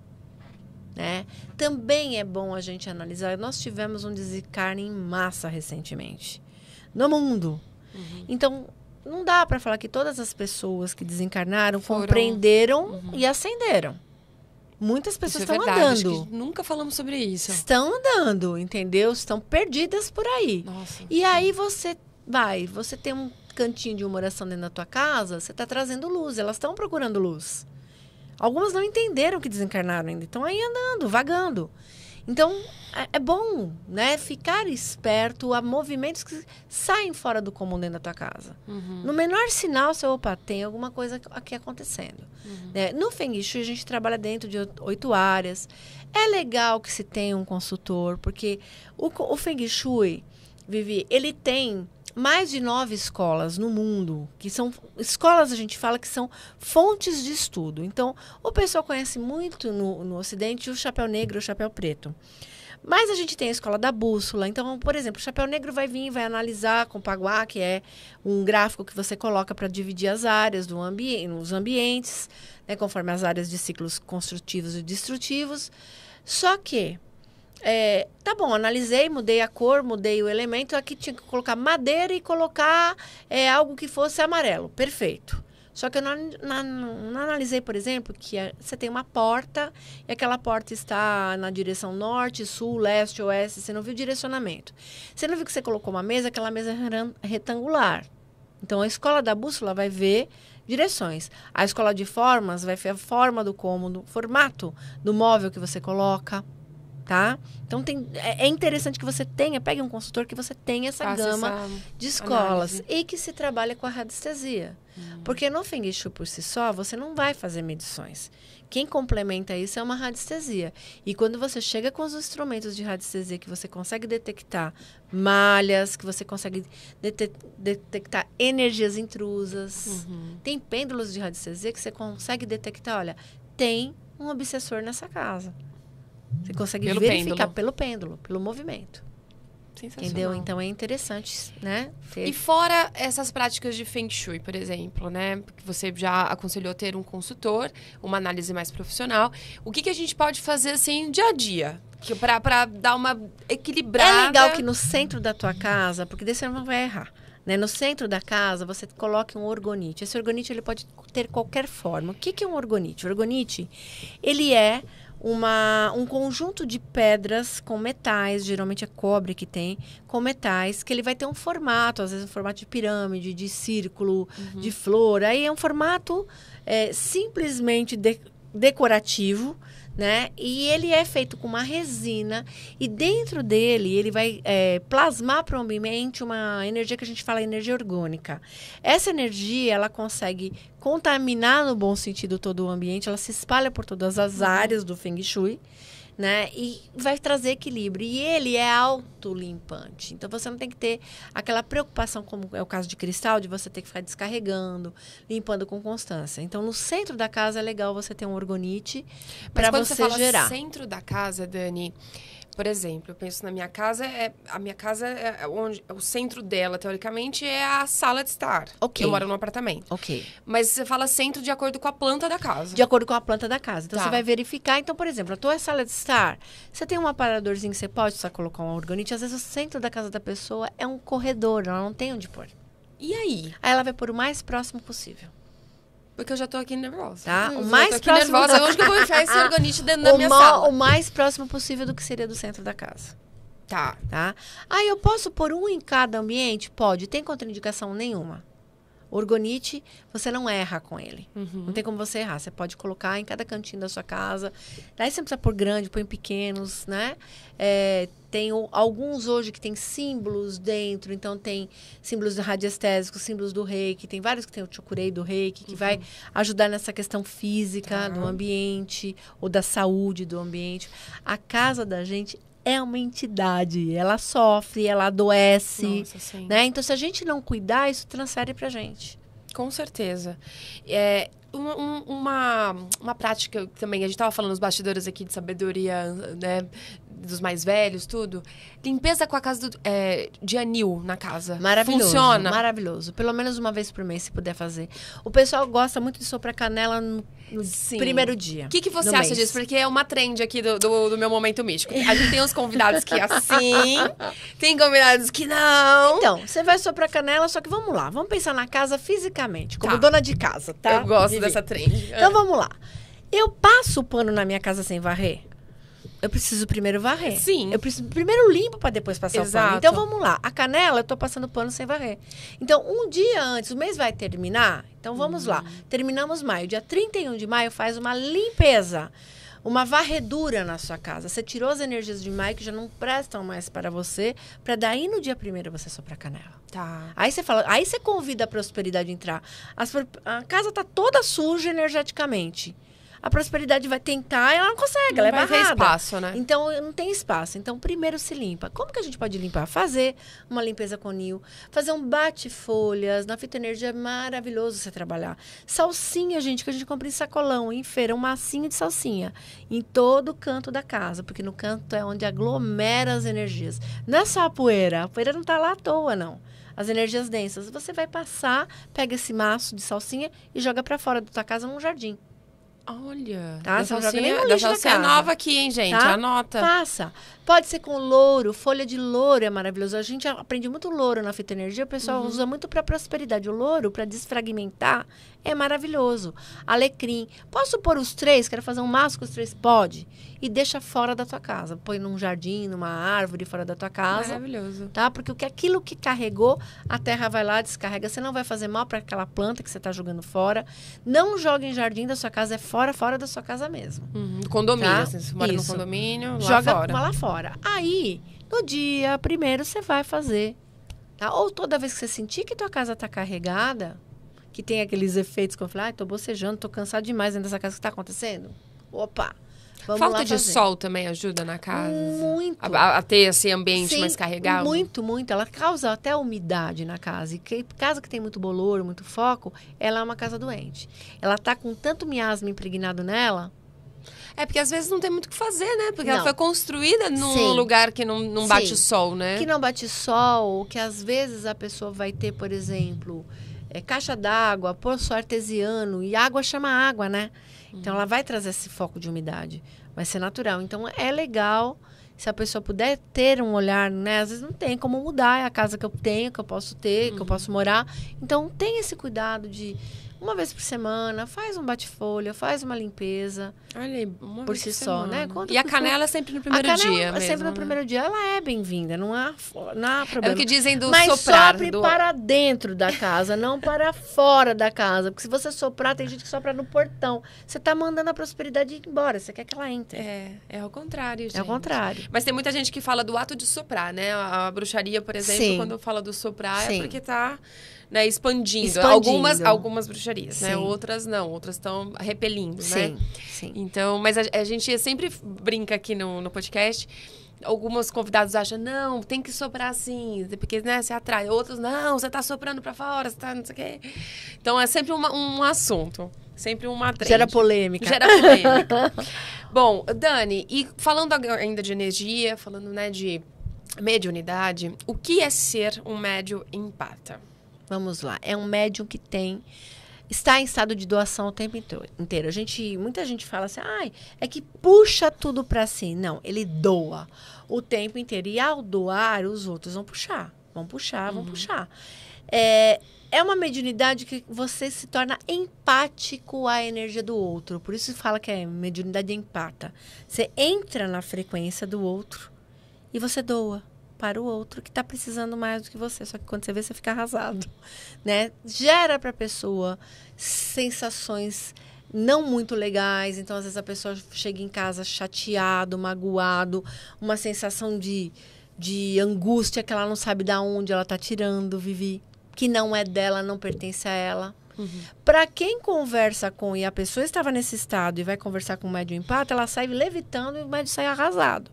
né? Também é bom a gente analisar. Nós tivemos um desencarne em massa recentemente no mundo. Então, não dá para falar que todas as pessoas que desencarnaram compreenderam e ascenderam. Muitas pessoas estão andando. Acho que nunca falamos sobre isso. Estão andando, entendeu? Estão perdidas por aí. Nossa, e aí você tem um cantinho de uma oração dentro da tua casa, você está trazendo luz, elas estão procurando luz. Algumas não entenderam que desencarnaram ainda, estão aí andando, vagando. Então, é bom, né, ficar esperto a movimentos que saem fora do comum dentro da tua casa. No menor sinal, tem alguma coisa aqui acontecendo. Né? No Feng Shui, a gente trabalha dentro de 8 áreas. É legal que se tenha um consultor, porque o Feng Shui, Vivi, ele tem mais de 9 escolas no mundo, que são escolas, a gente fala que são fontes de estudo. Então, o pessoal conhece muito no Ocidente o chapéu negro e o chapéu preto. Mas a gente tem a escola da bússola. Então, por exemplo, o chapéu negro vai vir e vai analisar com o Paguá, que é um gráfico que você coloca para dividir as áreas nos ambientes, né, conforme as áreas de ciclos construtivos e destrutivos. Só que tá bom, analisei, mudei a cor, mudei o elemento. Aqui tinha que colocar madeira e colocar algo que fosse amarelo. Perfeito. Só que eu não analisei, por exemplo, que você tem uma porta e aquela porta está na direção norte, sul, leste, oeste. Você não viu o direcionamento. Você não viu que você colocou uma mesa, aquela mesa é retangular. Então, a escola da bússola vai ver direções. A escola de formas vai ver a forma do cômodo, o formato do móvel que você coloca. Tá? Então, é interessante que você pegue um consultor que você tenha essa gama de escolas e que se trabalhe com a radiestesia. Porque no Feng Shui por si só, você não vai fazer medições. Quem complementa isso é uma radiestesia. E quando você chega com os instrumentos de radiestesia que você consegue detectar malhas, que você consegue detectar energias intrusas. Tem pêndulos de radiestesia que você consegue detectar, olha, tem um obsessor nessa casa. Você consegue verificar pelo pêndulo, pelo movimento. Entendeu? Então é interessante, né? E fora essas práticas de Feng Shui, por exemplo, né? Que você já aconselhou ter um consultor, uma análise mais profissional. O que a gente pode fazer assim dia a dia? Para dar uma equilibrada. É legal que no centro da tua casa, porque daí você não vai errar. Né? No centro da casa, você coloque um orgonite. Esse orgonite ele pode ter qualquer forma. O que é um orgonite? O orgonite, ele é um conjunto de pedras com metais, geralmente é cobre que tem, com metais, que ele vai ter um formato, às vezes um formato de pirâmide, de círculo, de flor. Aí é um formato simplesmente decorativo, né? E ele é feito com uma resina e dentro dele ele vai plasmar para o ambiente uma energia que a gente fala energia orgânica. Essa energia ela consegue contaminar no bom sentido todo o ambiente, ela se espalha por todas as áreas do Feng Shui, né? E vai trazer equilíbrio. E ele é autolimpante. Então, você não tem que ter aquela preocupação, como é o caso de cristal, de você ter que ficar descarregando, limpando com constância. Então, no centro da casa é legal você ter um orgonite para você gerar. Centro da casa, Dani, por exemplo, eu penso na minha casa, a minha casa onde o centro dela, teoricamente, é a sala de estar. Ok. Eu moro num apartamento. Ok. Mas você fala centro de acordo com a planta da casa. De acordo com a planta da casa. Então, você vai verificar. Então, por exemplo, a tua sala de estar, você tem um aparadorzinho que você pode só colocar um orgonite. Às vezes, o centro da casa da pessoa é um corredor, ela não tem onde pôr. E aí? Aí, ela vai pôr o mais próximo possível. Porque eu já tô aqui nervosa. Tá? O mais próximo... nervosa. Onde que eu vou enfiar esse orgonite dentro da minha sala? O mais próximo possível do que seria do centro da casa. Tá. Aí eu posso pôr um em cada ambiente? Pode. Tem contraindicação nenhuma. Orgonite, você não erra com ele. Não tem como você errar. Você pode colocar em cada cantinho da sua casa. Daí você não precisa pôr grande, põe pequenos, né? Tem alguns hoje que tem símbolos dentro. Então, tem símbolos radiestésicos, símbolos do reiki. Tem vários que tem o chokurei do reiki, que vai ajudar nessa questão física do ambiente ou da saúde do ambiente. A casa da gente é uma entidade. Ela sofre, ela adoece. Nossa, sim. Né? Então, se a gente não cuidar, isso transfere pra gente. Com certeza. Uma prática também, a gente estava falando nos bastidores aqui de sabedoria, né, dos mais velhos, tudo. Limpeza com a casa de anil na casa. Maravilhoso. Funciona? Maravilhoso. Pelo menos uma vez por mês, se puder fazer. O pessoal gosta muito de soprar canela no primeiro dia. O que você acha disso? Porque é uma trend aqui do meu momento místico. A gente tem uns convidados que assim, tem convidados que não. Então, você vai soprar canela, só que vamos lá. Vamos pensar na casa fisicamente, como Tá. dona de casa, tá? Eu gosto Vivi? dessa trend. Então, vamos lá. Eu passo o pano na minha casa sem varrer? Eu preciso primeiro varrer. Sim. Eu preciso primeiro limpo para depois passar o Exato. pano. Então, vamos lá. A canela, eu tô passando pano sem varrer. Então, um dia antes, o mês vai terminar. Então, vamos lá. Terminamos maio. Dia 31 de maio, faz uma limpeza. Uma varredura na sua casa. Você tirou as energias de maio que já não prestam mais para você. Para daí, no dia 1º, você soprar canela. Tá. Aí você convida a prosperidade a entrar. A casa tá toda suja energeticamente. A prosperidade vai tentar, ela não consegue, ela é Não vai ter barrada. espaço, né? Então, não tem espaço. Então, primeiro se limpa. Como que a gente pode limpar? Fazer uma limpeza com nil, fazer um bate-folhas. Na fitoenergia é maravilhoso você trabalhar. Salsinha, gente, que a gente compra em sacolão, em feira, um massinho de salsinha. Em todo canto da casa, porque no canto é onde aglomera as energias. Não é só a poeira não tá lá à toa, não. As energias densas. Você vai passar, pega esse maço de salsinha e joga para fora da tua casa num jardim. Olha, Tá? da Você não joga nem salsinha, no da lixo da salsinha casa. nova aqui, hein, gente? Tá? Anota. Faça. Pode ser com louro, folha de louro é maravilhoso. A gente aprende muito louro na fitoenergia, o pessoal usa muito para prosperidade. O louro, para desfragmentar, é maravilhoso. Alecrim. Posso pôr os 3? Quero fazer um maço com os 3? Pode. E deixa fora da tua casa. Põe num jardim, numa árvore fora da tua casa. Maravilhoso. Tá? Porque aquilo que carregou, a terra vai lá, descarrega. Você não vai fazer mal para aquela planta que você está jogando fora. Não joga em jardim da sua casa, é fora da sua casa mesmo. Do condomínio, Tá? assim, você mora no Isso. condomínio, lá Joga fora. lá fora. Aí, no dia 1º, você vai fazer. Tá? Ou toda vez que você sentir que tua casa tá carregada, que tem aqueles efeitos que eu falei, tô bocejando, tô cansado demais dentro dessa casa, o que tá acontecendo? Opa, vamos Falta lá de fazer. sol também ajuda na casa? Muito. A ter esse ambiente Sim, mais carregado? muito, muito. Ela causa até umidade na casa. E casa que tem muito bolor, muito foco, ela é uma casa doente. Ela tá com tanto miasma impregnado nela. É, porque às vezes não tem muito o que fazer, né? Porque ela Não. foi construída num Sim. lugar que não bate Sim. sol, né? Que não bate sol, que às vezes a pessoa vai ter, por exemplo, caixa d'água, poço artesiano, e água chama água, né? Então, ela vai trazer esse foco de umidade. Vai ser natural. Então, é legal se a pessoa puder ter um olhar, né? Às vezes não tem como mudar, é a casa que eu tenho, que eu posso ter, que eu posso morar. Então, tem esse cuidado de, uma vez por semana, faz um bate-folha, faz uma limpeza. Olha aí, uma Por vez si por só, semana. né? Quanto E a custa? canela é sempre no primeiro A canela, dia mesmo, sempre no né? primeiro dia, ela é bem-vinda, não há É problema. o que dizem do Mas soprar. sopre para dentro da casa, não para fora da casa. Porque se você soprar, tem gente que sopra no portão. Você está mandando a prosperidade ir embora, você quer que ela entre. É ao contrário, gente. É ao contrário. Mas tem muita gente que fala do ato de soprar, né? A bruxaria, por exemplo, Sim. quando fala do soprar, Sim. é porque tá, né, expandindo. Expandindo. Algumas bruxarias, né? Sim. Outras não, outras estão repelindo, né? Sim, sim. Então, mas a gente sempre brinca aqui no podcast. Alguns convidados acham, não, tem que soprar assim, porque, né, você atrai. Outros, não, você tá soprando pra fora, você tá não sei o quê. Então, é sempre um assunto. Sempre uma trend. Gera polêmica. Gera polêmica. Bom, Dani, e falando ainda de energia, falando, né, de mediunidade, o que é ser um médium empata? Vamos lá. É um médium que está em estado de doação o tempo inteiro. Muita gente fala assim, é que puxa tudo para si. Não, ele doa o tempo inteiro. E ao doar, os outros vão puxar. Vão puxar. É uma mediunidade que você se torna empático à energia do outro. Por isso fala que é mediunidade empata. Você entra na frequência do outro e você doa para o outro que está precisando mais do que você. Só que quando você vê, você fica arrasado, né? Gera para a pessoa sensações não muito legais. Então, às vezes, a pessoa chega em casa chateado, magoado, uma sensação de angústia que ela não sabe de onde ela está tirando, Vivi, que não é dela, não pertence a ela. Para quem conversa e a pessoa estava nesse estado e vai conversar com o médium empata, ela sai levitando e o médium sai arrasado.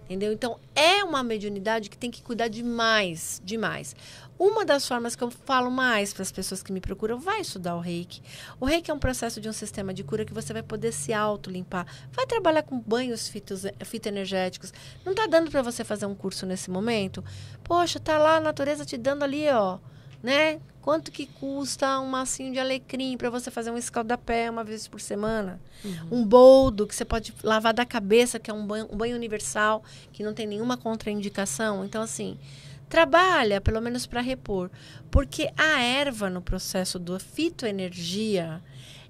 Entendeu? Então, é uma mediunidade que tem que cuidar demais, demais. Uma das formas que eu falo mais para as pessoas que me procuram, vai estudar o Reiki. O Reiki é um processo de um sistema de cura que você vai poder se auto-limpar. Vai trabalhar com banhos fitoenergéticos. Não está dando para você fazer um curso nesse momento? Poxa, tá lá a natureza te dando ali, ó, né? Quanto que custa um massinho de alecrim para você fazer um escaldapé uma vez por semana? Um boldo que você pode lavar da cabeça, que é um banho universal, que não tem nenhuma contraindicação. Então, assim, trabalha pelo menos para repor. Porque a erva, no processo da fitoenergia,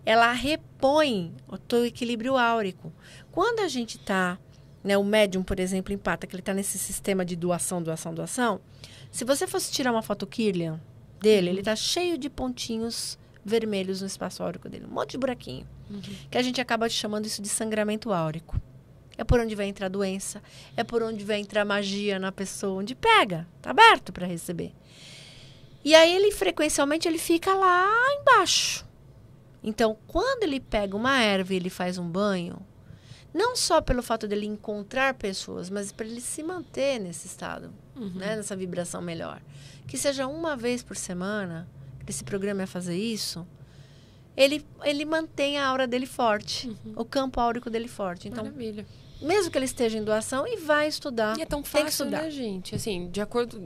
ela repõe o teu equilíbrio áurico. Quando a gente está, né, o médium, por exemplo, empata, que ele está nesse sistema de doação, doação, doação. Se você fosse tirar uma foto Kirlian dele, ele tá cheio de pontinhos vermelhos no espaço áurico dele. Um monte de buraquinho. Que a gente acaba chamando isso de sangramento áurico. É por onde vai entrar a doença. É por onde vai entrar a magia na pessoa. Onde pega. Tá aberto para receber. E aí, ele frequencialmente, ele fica lá embaixo. Então, quando ele pega uma erva e ele faz um banho, não só pelo fato dele encontrar pessoas, mas para ele se manter nesse estado, né, nessa vibração melhor. Que seja uma vez por semana, que esse programa é fazer isso, ele mantém a aura dele forte, o campo áurico dele forte. Então, maravilha. Mesmo que ele esteja em doação, e vai estudar. E é tão tem que fácil, estudar. né, gente? Assim, de acordo...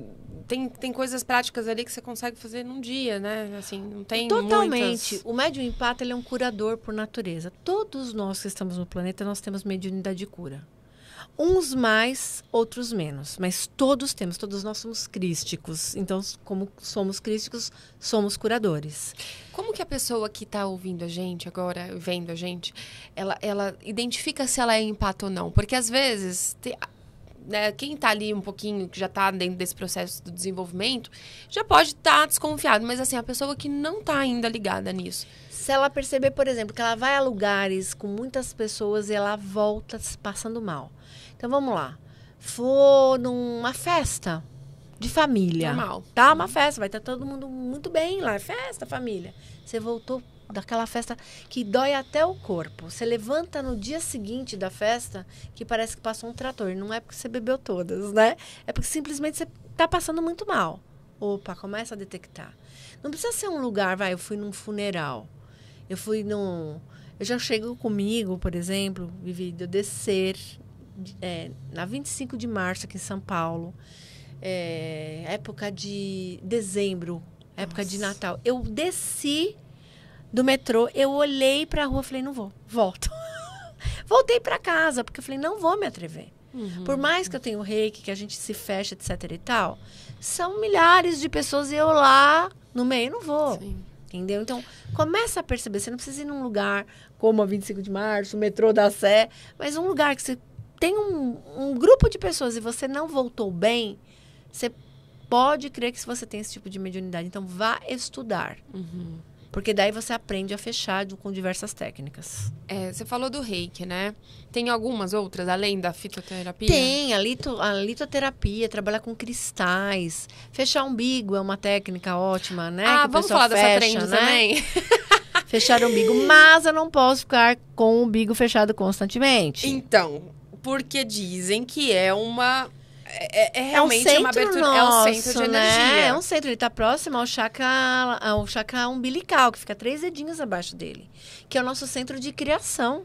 Tem coisas práticas ali que você consegue fazer num dia, né? Assim, não tem Totalmente. muitas... O médium empata, ele é um curador por natureza. Todos nós que estamos no planeta, nós temos mediunidade de cura. Uns mais, outros menos. Mas todos temos. Todos nós somos crísticos. Então, como somos crísticos, somos curadores. Como que a pessoa que está ouvindo a gente agora, vendo a gente, ela identifica se ela é empata ou não? Porque, às vezes... Né, quem está ali um pouquinho, que já está dentro desse processo do desenvolvimento, já pode estar desconfiado. Mas, assim, a pessoa que não está ainda ligada nisso. Se ela perceber, por exemplo, que ela vai a lugares com muitas pessoas e ela volta passando mal. Então, vamos lá. For numa festa de família. Normal. Tá? Uma festa. Vai estar todo mundo muito bem lá. Festa, família. Você voltou daquela festa que dói até o corpo. Você levanta no dia seguinte da festa que parece que passou um trator. Não é porque você bebeu todas, né? É porque simplesmente você tá passando muito mal. Opa, começa a detectar. Não precisa ser um lugar, eu fui num funeral. Eu já chego comigo, por exemplo, Vivi, de eu descer na 25 de março aqui em São Paulo. Época de dezembro, época de Natal. Eu desci do metrô, eu olhei pra rua, falei, não vou, volto. Voltei pra casa, porque eu falei, não vou me atrever. Por mais que eu tenha o Reiki, que a gente se fecha, etc e tal, são milhares de pessoas e eu lá no meio não vou. Sim. Entendeu? Então, começa a perceber, você não precisa ir num lugar como a 25 de março, o metrô da Sé, mas um lugar que você tem um grupo de pessoas e você não voltou bem, você pode crer que você tem esse tipo de mediunidade. Então, vá estudar. Porque daí você aprende a fechar com diversas técnicas. Você falou do Reiki, né? Tem algumas outras, além da fitoterapia? Tem, a litoterapia, trabalhar com cristais. Fechar umbigo é uma técnica ótima, né? Que vamos falar dessa trend, né? Também? Fechar o umbigo, mas eu não posso ficar com o umbigo fechado constantemente. Então, porque dizem que é uma... realmente é uma abertura, nosso, é o centro de né? energia. É um centro, ele está próximo ao chakra umbilical, que fica 3 dedinhos abaixo dele. Que é o nosso centro de criação,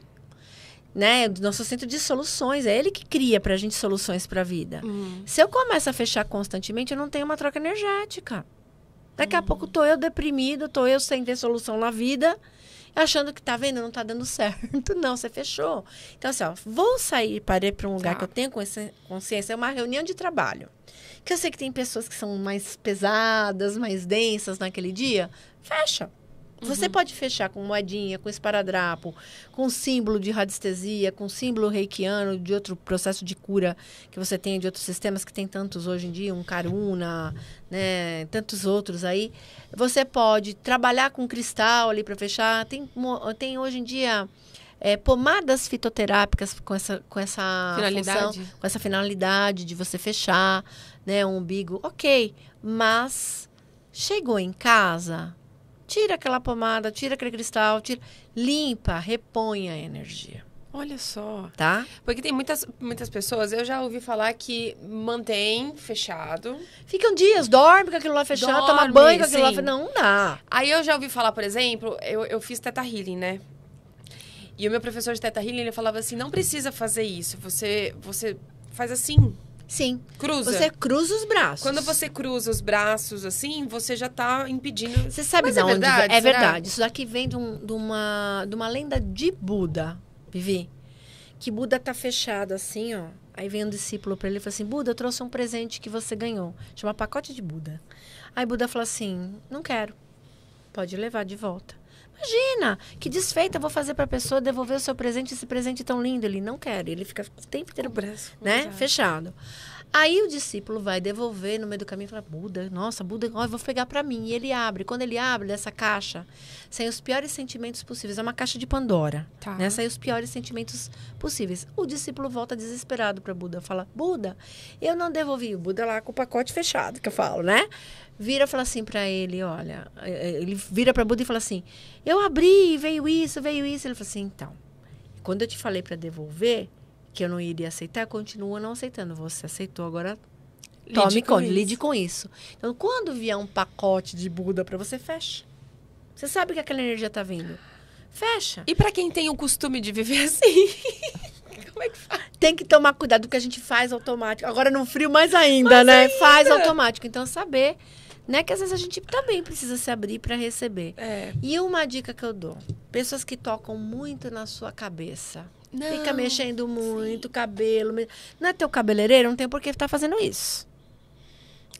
né? O nosso centro de soluções. É ele que cria pra gente soluções pra vida. Se eu começo a fechar constantemente, eu não tenho uma troca energética. Daqui a pouco tô eu deprimido, tô eu sem ter solução na vida, achando que tá vendo, não tá dando certo. Não, você fechou. Então, assim, vou sair para ir para um lugar que eu tenho consciência, é uma reunião de trabalho. Que eu sei que tem pessoas que são mais pesadas, mais densas naquele dia. Fecha. Você pode fechar com moedinha, com esparadrapo, com símbolo de radiestesia, com símbolo reikiano, de outro processo de cura que você tem, de outros sistemas que tem tantos hoje em dia, um Karuna, né, tantos outros aí. Você pode trabalhar com cristal ali para fechar. Tem hoje em dia pomadas fitoterápicas com essa finalidade. Função, com essa finalidade de você fechar, né, um umbigo. Ok, mas chegou em casa... Tira aquela pomada, tira aquele cristal, limpa, repõe a energia. Olha só. Tá? Porque tem muitas pessoas, eu já ouvi falar que mantém fechado. Ficam dias, dorme com aquilo lá fechado, toma Dorme, banho com aquilo lá sim. fechado. Não dá. Aí eu já ouvi falar, por exemplo, eu fiz Theta Healing, né? E o meu professor de Theta Healing, ele falava assim, não precisa fazer isso. Você faz assim, Sim. cruza. Você cruza os braços. Quando você cruza os braços assim, você já tá impedindo... Você sabe Mas de é onde verdade? vem? É Será? verdade. Isso daqui vem de uma lenda de Buda, Vivi. Que Buda tá fechado assim, ó. Aí vem um discípulo para ele e fala assim, Buda, eu trouxe um presente que você ganhou. Chama pacote de Buda. Aí Buda fala assim, não quero. Pode levar de volta. Imagina, que desfeita eu vou fazer para a pessoa devolver o seu presente, esse presente tão lindo. Ele não quer, ele fica o tempo inteiro, O braço, né, exato. fechado. Aí o discípulo vai devolver no meio do caminho e fala, Buda, nossa, Buda, ó, eu vou pegar para mim. E ele abre. Quando ele abre essa caixa, saem os piores sentimentos possíveis. É uma caixa de Pandora, Tá. né? Saem os piores sentimentos possíveis. O discípulo volta desesperado para Buda. Fala, Buda, eu não devolvi. O Buda lá com o pacote fechado, que eu falo, né? Vira e fala assim para ele, olha... Ele vira para Buda e fala assim, eu abri, veio isso. Ele fala assim, então, quando eu te falei para devolver... que eu não iria aceitar, continua não aceitando. Você aceitou, agora tome conta, lide com isso. Então, quando vier um pacote de Buda para você, fecha. Você sabe que aquela energia tá vindo. Fecha. E pra quem tem o costume de viver assim, como é que faz? Tem que tomar cuidado do que a gente faz automático. Agora no frio mais ainda, né? Faz automático. Então, saber, né, que às vezes a gente também precisa se abrir para receber. É. E uma dica que eu dou. Pessoas que tocam muito na sua cabeça. Não, Fica mexendo muito, cabelo. Não é teu cabeleireiro, não tem por que estar fazendo isso.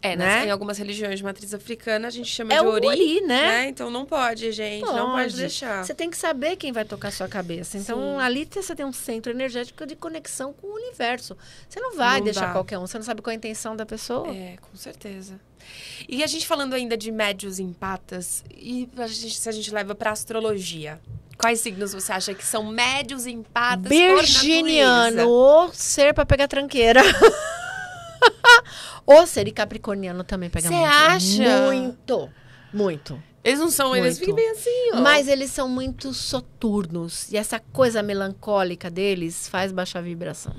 É, né? em algumas religiões de matriz africana, a gente chama É de o ori, ori, né? Então não pode, gente. Não pode deixar. Você tem que saber quem vai tocar a sua cabeça. Então, Sim. ali você tem um centro energético de conexão com o universo. Você não vai Não deixar dá. qualquer um. Você não sabe qual é a intenção da pessoa. É, com certeza. E a gente falando ainda de médios empatas, e se a gente leva pra astrologia, quais signos você acha que são médios empatas Virginiano, por natureza? ou ser pra pegar tranqueira. Ou ser e capricorniano também pega Cê muito. acha? Muito. Eles não são, eles Muito. ficam bem assim, ó. Mas eles são muito soturnos. E essa coisa melancólica deles faz baixar a vibração.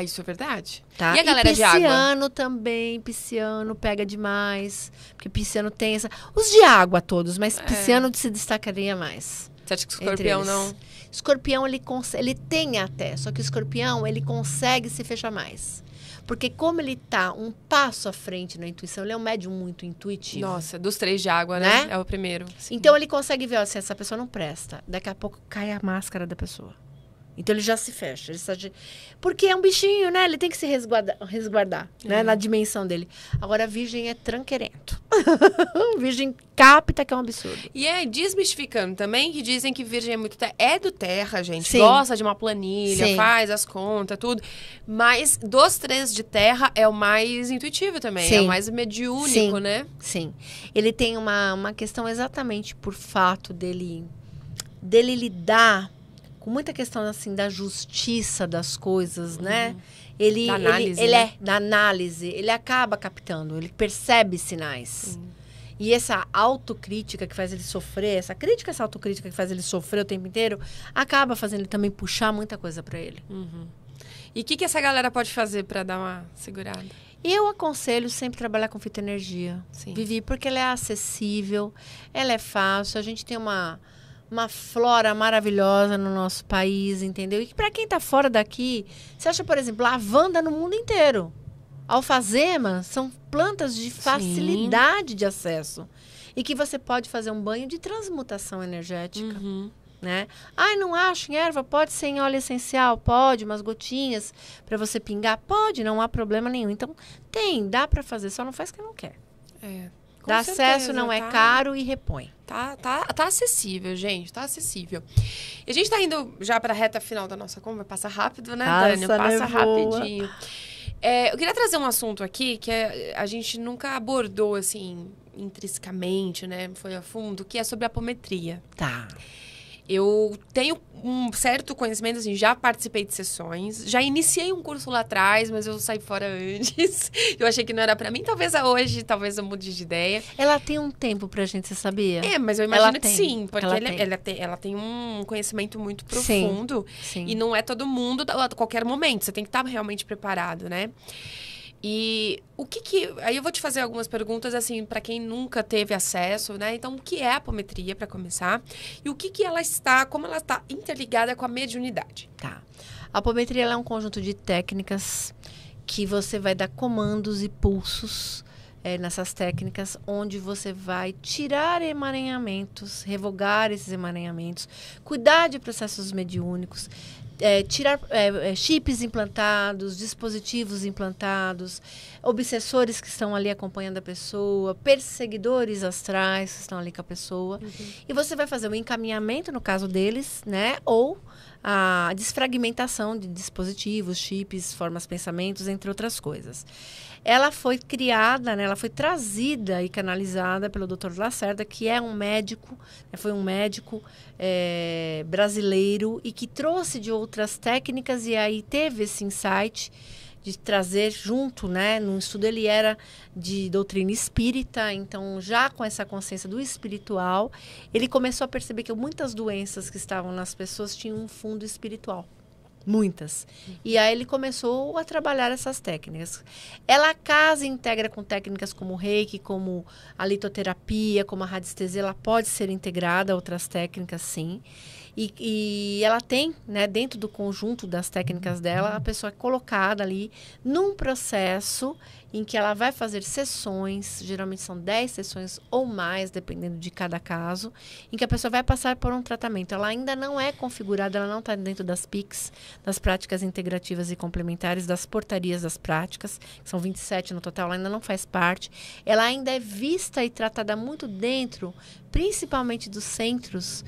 Isso é verdade. Tá? E a galera de água? Pisciano também. Pisciano pega demais. Porque pisciano tem essa... Os de água todos, mas pisciano se destacaria mais. Você acha que entre escorpião eles. não? Escorpião, ele tem até. Só que o escorpião, ele consegue se fechar mais. Porque como ele tá um passo à frente na intuição, ele é um médium muito intuitivo. Nossa, dos 3 de água, né? Né? É o primeiro. Sim. Então ele consegue ver, ó, se essa pessoa não presta, daqui a pouco cai a máscara da pessoa. Então ele já se fecha. Porque é um bichinho, né? Ele tem que se resguardar né? Na dimensão dele. Agora a virgem é tranqueirento. Virgem capta que é um absurdo. E é desmistificando também, que dizem que virgem é muito... É do terra, gente. Sim. Gosta de uma planilha, Sim. faz as contas, tudo. Mas dos 3 de terra é o mais intuitivo também. Sim. É o mais mediúnico, Sim. né? Sim. Ele tem uma questão exatamente por fato dele lidar com muita questão assim da justiça das coisas, né? Da análise, ele né? da análise, ele acaba captando, ele percebe sinais. E essa autocrítica que faz ele sofrer, essa autocrítica que faz ele sofrer o tempo inteiro, acaba fazendo ele também puxar muita coisa para ele. E o que essa galera pode fazer pra dar uma segurada? Eu aconselho sempre trabalhar com fitoenergia. Sim. Vivi, porque ela é acessível, ela é fácil, a gente tem uma flora maravilhosa no nosso país, entendeu? E para quem tá fora daqui, você acha, por exemplo, lavanda no mundo inteiro. Alfazema são plantas de facilidade de acesso. E que você pode fazer um banho de transmutação energética. Né? Ai, não acho em erva? Pode ser em óleo essencial? Pode, umas gotinhas para você pingar? Pode, não há problema nenhum. Então, dá para fazer, só não faz quem não quer. Com Dá certeza, acesso, não é tá? caro e repõe. Tá acessível, gente. Tá acessível. E a gente tá indo já pra reta final da nossa conversa. Passa rápido, né, Dani? Passa rapidinho. Eu queria trazer um assunto aqui que a gente nunca abordou, assim, intrinsecamente, né? Foi a fundo, que é sobre a apometria. Tá. Eu tenho um certo conhecimento, assim, já participei de sessões, já iniciei um curso lá atrás, mas eu saí fora antes. Eu achei que não era pra mim, talvez eu mude de ideia. Ela tem um tempo pra gente, você sabia? Mas eu imagino que tem. sim, porque Ela ela tem um conhecimento muito profundo. Sim. E não é todo mundo a qualquer momento, você tem que estar realmente preparado, né? E aí eu vou te fazer algumas perguntas, assim, para quem nunca teve acesso, né? Então, o que é a apometria, para começar? E como ela está interligada com a mediunidade? Tá. A apometria ela é um conjunto de técnicas que você vai dar comandos e pulsos nessas técnicas, onde você vai tirar emaranhamentos, revogar esses emaranhamentos, cuidar de processos mediúnicos, tirar chips implantados, dispositivos implantados, obsessores que estão ali acompanhando a pessoa, perseguidores astrais que estão ali com a pessoa. Uhum. E você vai fazer o encaminhamento, no caso deles, né? Ou a desfragmentação de dispositivos, chips, formas, pensamentos, entre outras coisas. Ela foi criada, né, ela foi trazida e canalizada pelo Dr. Lacerda, que é um médico, foi um médico brasileiro e que trouxe de outras técnicas e aí teve esse insight de trazer junto, né? No estudo ele era de doutrina espírita, então já com essa consciência do espiritual, ele começou a perceber que muitas doenças que estavam nas pessoas tinham um fundo espiritual. Muitas. E aí ele começou a trabalhar essas técnicas. Ela casa e integra com técnicas como o reiki, como a litoterapia, como a radiestesia, ela pode ser integrada a outras técnicas, sim. E ela tem, né, dentro do conjunto das técnicas dela, a pessoa é colocada ali num processo em que ela vai fazer sessões, geralmente são 10 sessões ou mais, dependendo de cada caso, em que a pessoa vai passar por um tratamento. Ela ainda não é configurada, ela não está dentro das PICs, das práticas integrativas e complementares, das portarias das práticas, que são 27 no total, ela ainda não faz parte. Ela ainda é vista e tratada muito dentro, principalmente dos centros,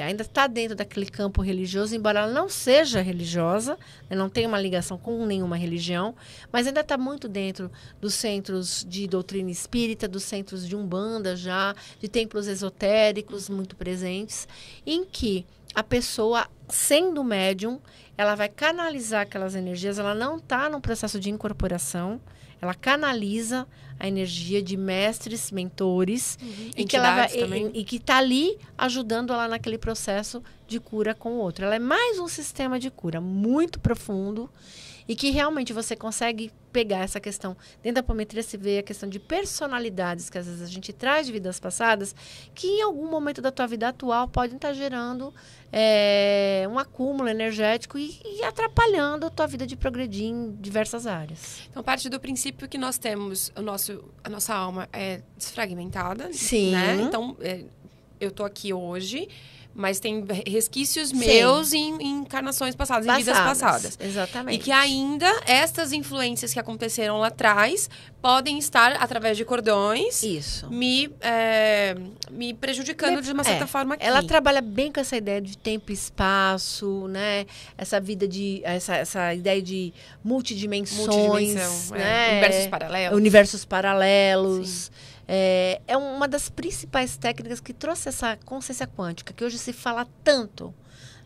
ainda está dentro daquele campo religioso, embora ela não seja religiosa, né, não tenha uma ligação com nenhuma religião, mas ainda está muito dentro dos centros de doutrina espírita, dos centros de umbanda já, de templos esotéricos muito presentes, em que a pessoa, sendo médium, ela vai canalizar aquelas energias, ela não está num processo de incorporação, ela canaliza a energia de mestres, mentores, e que ela vai, e que está ali ajudando ela naquele processo de cura com o outro. Ela é mais um sistema de cura muito profundo e que realmente você consegue pegar essa questão. Dentro da apometria se vê a questão de personalidades que às vezes a gente traz de vidas passadas, que em algum momento da tua vida atual podem estar gerando um acúmulo energético e atrapalhando a tua vida de progredir em diversas áreas. Então, parte do princípio que nós temos, a nossa alma é desfragmentada. Sim. Né? Então, eu estou aqui hoje, mas tem resquícios meus em encarnações passadas, em vidas passadas. Exatamente. E que ainda estas influências que aconteceram lá atrás podem estar, através de cordões, me prejudicando de uma certa forma aqui. Ela trabalha bem com essa ideia de tempo e espaço, né? Essa essa ideia de multidimensões, né? Universos paralelos. Sim. É uma das principais técnicas que trouxe essa consciência quântica, que hoje se fala tanto,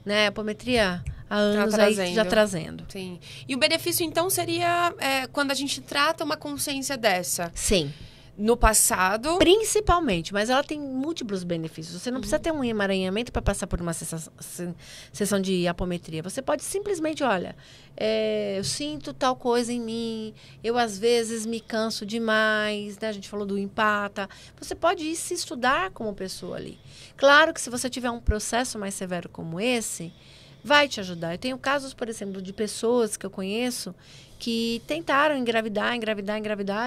né? A apometria há anos aí já trazendo. Sim. E o benefício, então, seria quando a gente trata uma consciência dessa? Sim. No passado? Principalmente, mas ela tem múltiplos benefícios. Você não precisa ter um emaranhamento para passar por uma sessão de apometria. Você pode simplesmente, olha, eu sinto tal coisa em mim, eu às vezes me canso demais, né? A gente falou do empata. Você pode ir se estudar como pessoa ali. Claro que se você tiver um processo mais severo como esse, vai te ajudar. Eu tenho casos, por exemplo, de pessoas que eu conheço que tentaram engravidar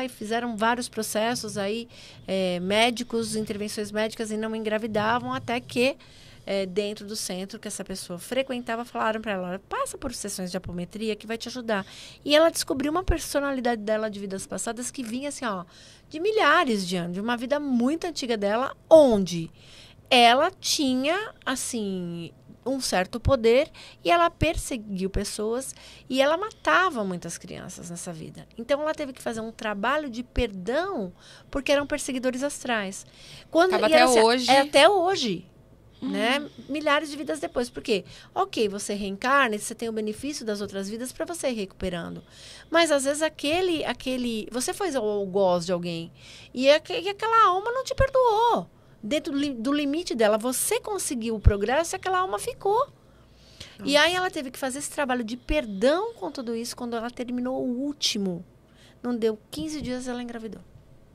e fizeram vários processos aí, médicos, intervenções médicas e não engravidavam, até que dentro do centro que essa pessoa frequentava, falaram para ela, passa por sessões de apometria que vai te ajudar. E ela descobriu uma personalidade dela de vidas passadas que vinha assim, ó, de milhares de anos, de uma vida muito antiga dela, onde ela tinha, assim, um certo poder e ela perseguiu pessoas e ela matava muitas crianças nessa vida. Então, ela teve que fazer um trabalho de perdão porque eram perseguidores astrais. Até hoje. Até hoje. né? Milhares de vidas depois. Por quê? Ok, você reencarna e você tem o benefício das outras vidas para você ir recuperando. Mas, às vezes, você foi ao algoz de alguém e aquela alma não te perdoou. Dentro do limite dela, você conseguiu o progresso e aquela alma ficou. E aí ela teve que fazer esse trabalho de perdão com tudo isso quando ela terminou o último. Não deu 15 dias, ela engravidou.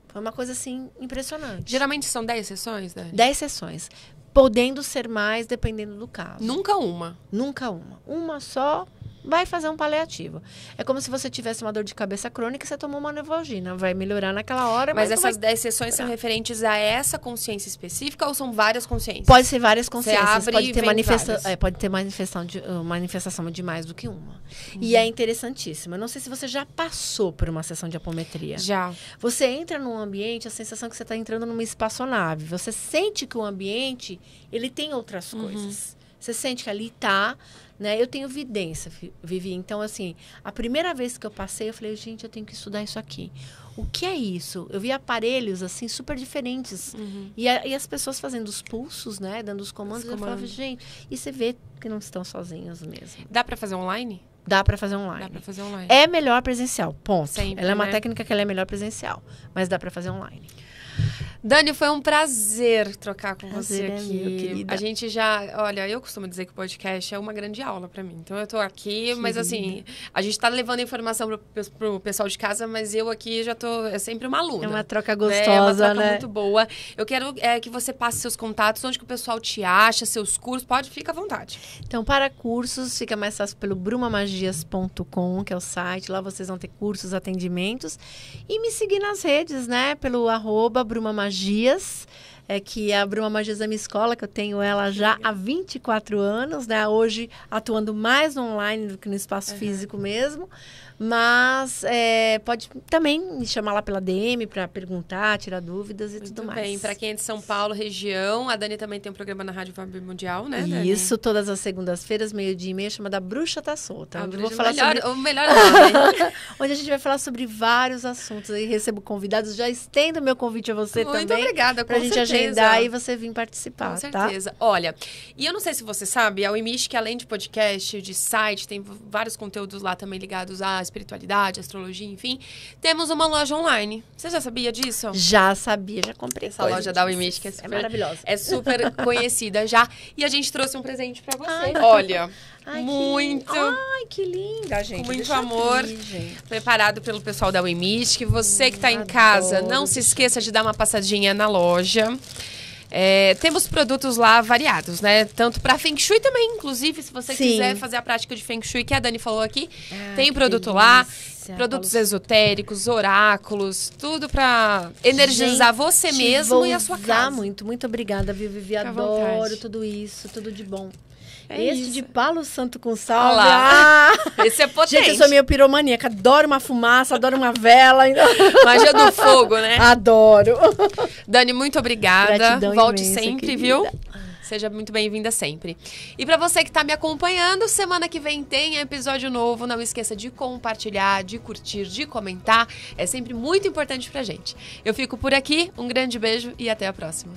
Foi uma coisa, assim, impressionante. Geralmente são 10 sessões, Dani? 10 sessões. Podendo ser mais, dependendo do caso. Nunca uma? Nunca uma. Uma só vai fazer um paliativo. É como se você tivesse uma dor de cabeça crônica e você tomou uma Neuvogena. Vai melhorar naquela hora, mas essas 10 sessões são referentes a essa consciência específica ou são várias consciências? Pode ser várias consciências. Você abre pode ter pode ter manifestação de mais do que uma. E é interessantíssimo. Eu não sei se você já passou por uma sessão de apometria. Já. Você entra num ambiente, a sensação que você está entrando numa espaçonave. Você sente que o ambiente, ele tem outras coisas. Você sente que ali está... Né? Eu tenho evidência, Vivi. Então, assim, a primeira vez que eu passei, eu falei, gente, eu tenho que estudar isso aqui. O que é isso? Eu vi aparelhos, assim, super diferentes. E as pessoas fazendo os pulsos, né? Dando os comandos. Eu falava, gente... E você vê que não estão sozinhos mesmo. Dá para fazer online? Dá para fazer online. Dá para fazer online. É melhor presencial, ponto. Sempre, ela é uma técnica que ela é melhor presencial. Mas dá para fazer online. Dani, foi um prazer trocar com você Prazer aqui. é meu, querida. A gente já... Olha, eu costumo dizer que o podcast é uma grande aula pra mim. Então, eu tô aqui, mas assim... A gente tá levando informação pro pessoal de casa, mas eu aqui já tô... É sempre uma aluna. É uma troca gostosa, né? É uma troca né? muito boa. Eu quero que você passe seus contatos, onde que o pessoal te acha, seus cursos. Fica à vontade. Então, para cursos, fica mais fácil pelo brumamagias.com, que é o site. Lá vocês vão ter cursos, atendimentos. E me seguir nas redes, né? Pelo @brumamagias. Que a Bruma Magias é minha escola, que eu tenho ela já há 24 anos, né? Hoje atuando mais no online do que no espaço físico mesmo. Mas pode também me chamar lá pela DM para perguntar, tirar dúvidas e tudo mais. Muito bem. Para quem é de São Paulo, região, a Dani também tem um programa na Rádio Vibe Mundial, né, Dani? Isso, todas as segundas-feiras, 12:30, chamada Bruxa Tá Solta. A Onde Bruxa, eu vou falar o melhor nome. onde a gente vai falar sobre vários assuntos. Aí recebo convidados, já estendo meu convite a você também. Muito obrigada, pra gente agendar e você vir participar, com certeza. Tá? Olha, e eu não sei se você sabe, a Uimish, além de podcast, de site, tem vários conteúdos lá também ligados à espiritualidade, astrologia, enfim. Temos uma loja online. Você já sabia disso? Já sabia, já comprei essa loja da Uimish, que é maravilhosa. É super conhecida já. E a gente trouxe um presente pra você. Ai, olha, Ai, que linda, gente. Com muito amor. Aqui, preparado pelo pessoal da Uimish. Que você que tá em casa, não se esqueça de dar uma passadinha na loja. Temos produtos lá variados, né? Tanto para Feng Shui também, inclusive, se você quiser fazer a prática de Feng Shui, que a Dani falou aqui, tem produto lá. Produtos esotéricos, oráculos, tudo para energizar você mesmo e a sua casa. Muito obrigada, Vivi. Adoro tudo isso, tudo de bom. Esse de Palo Santo com sal. Esse é potente. Gente, eu sou meio piromaníaca. Adoro uma fumaça, adoro uma vela. Magia do fogo, né? Adoro. Dani, muito obrigada. Gratidão Volte imensa, sempre, querida. viu? Seja muito bem-vinda sempre. E para você que está me acompanhando, semana que vem tem episódio novo. Não esqueça de compartilhar, de curtir, de comentar. É sempre muito importante pra gente. Eu fico por aqui. Um grande beijo e até a próxima.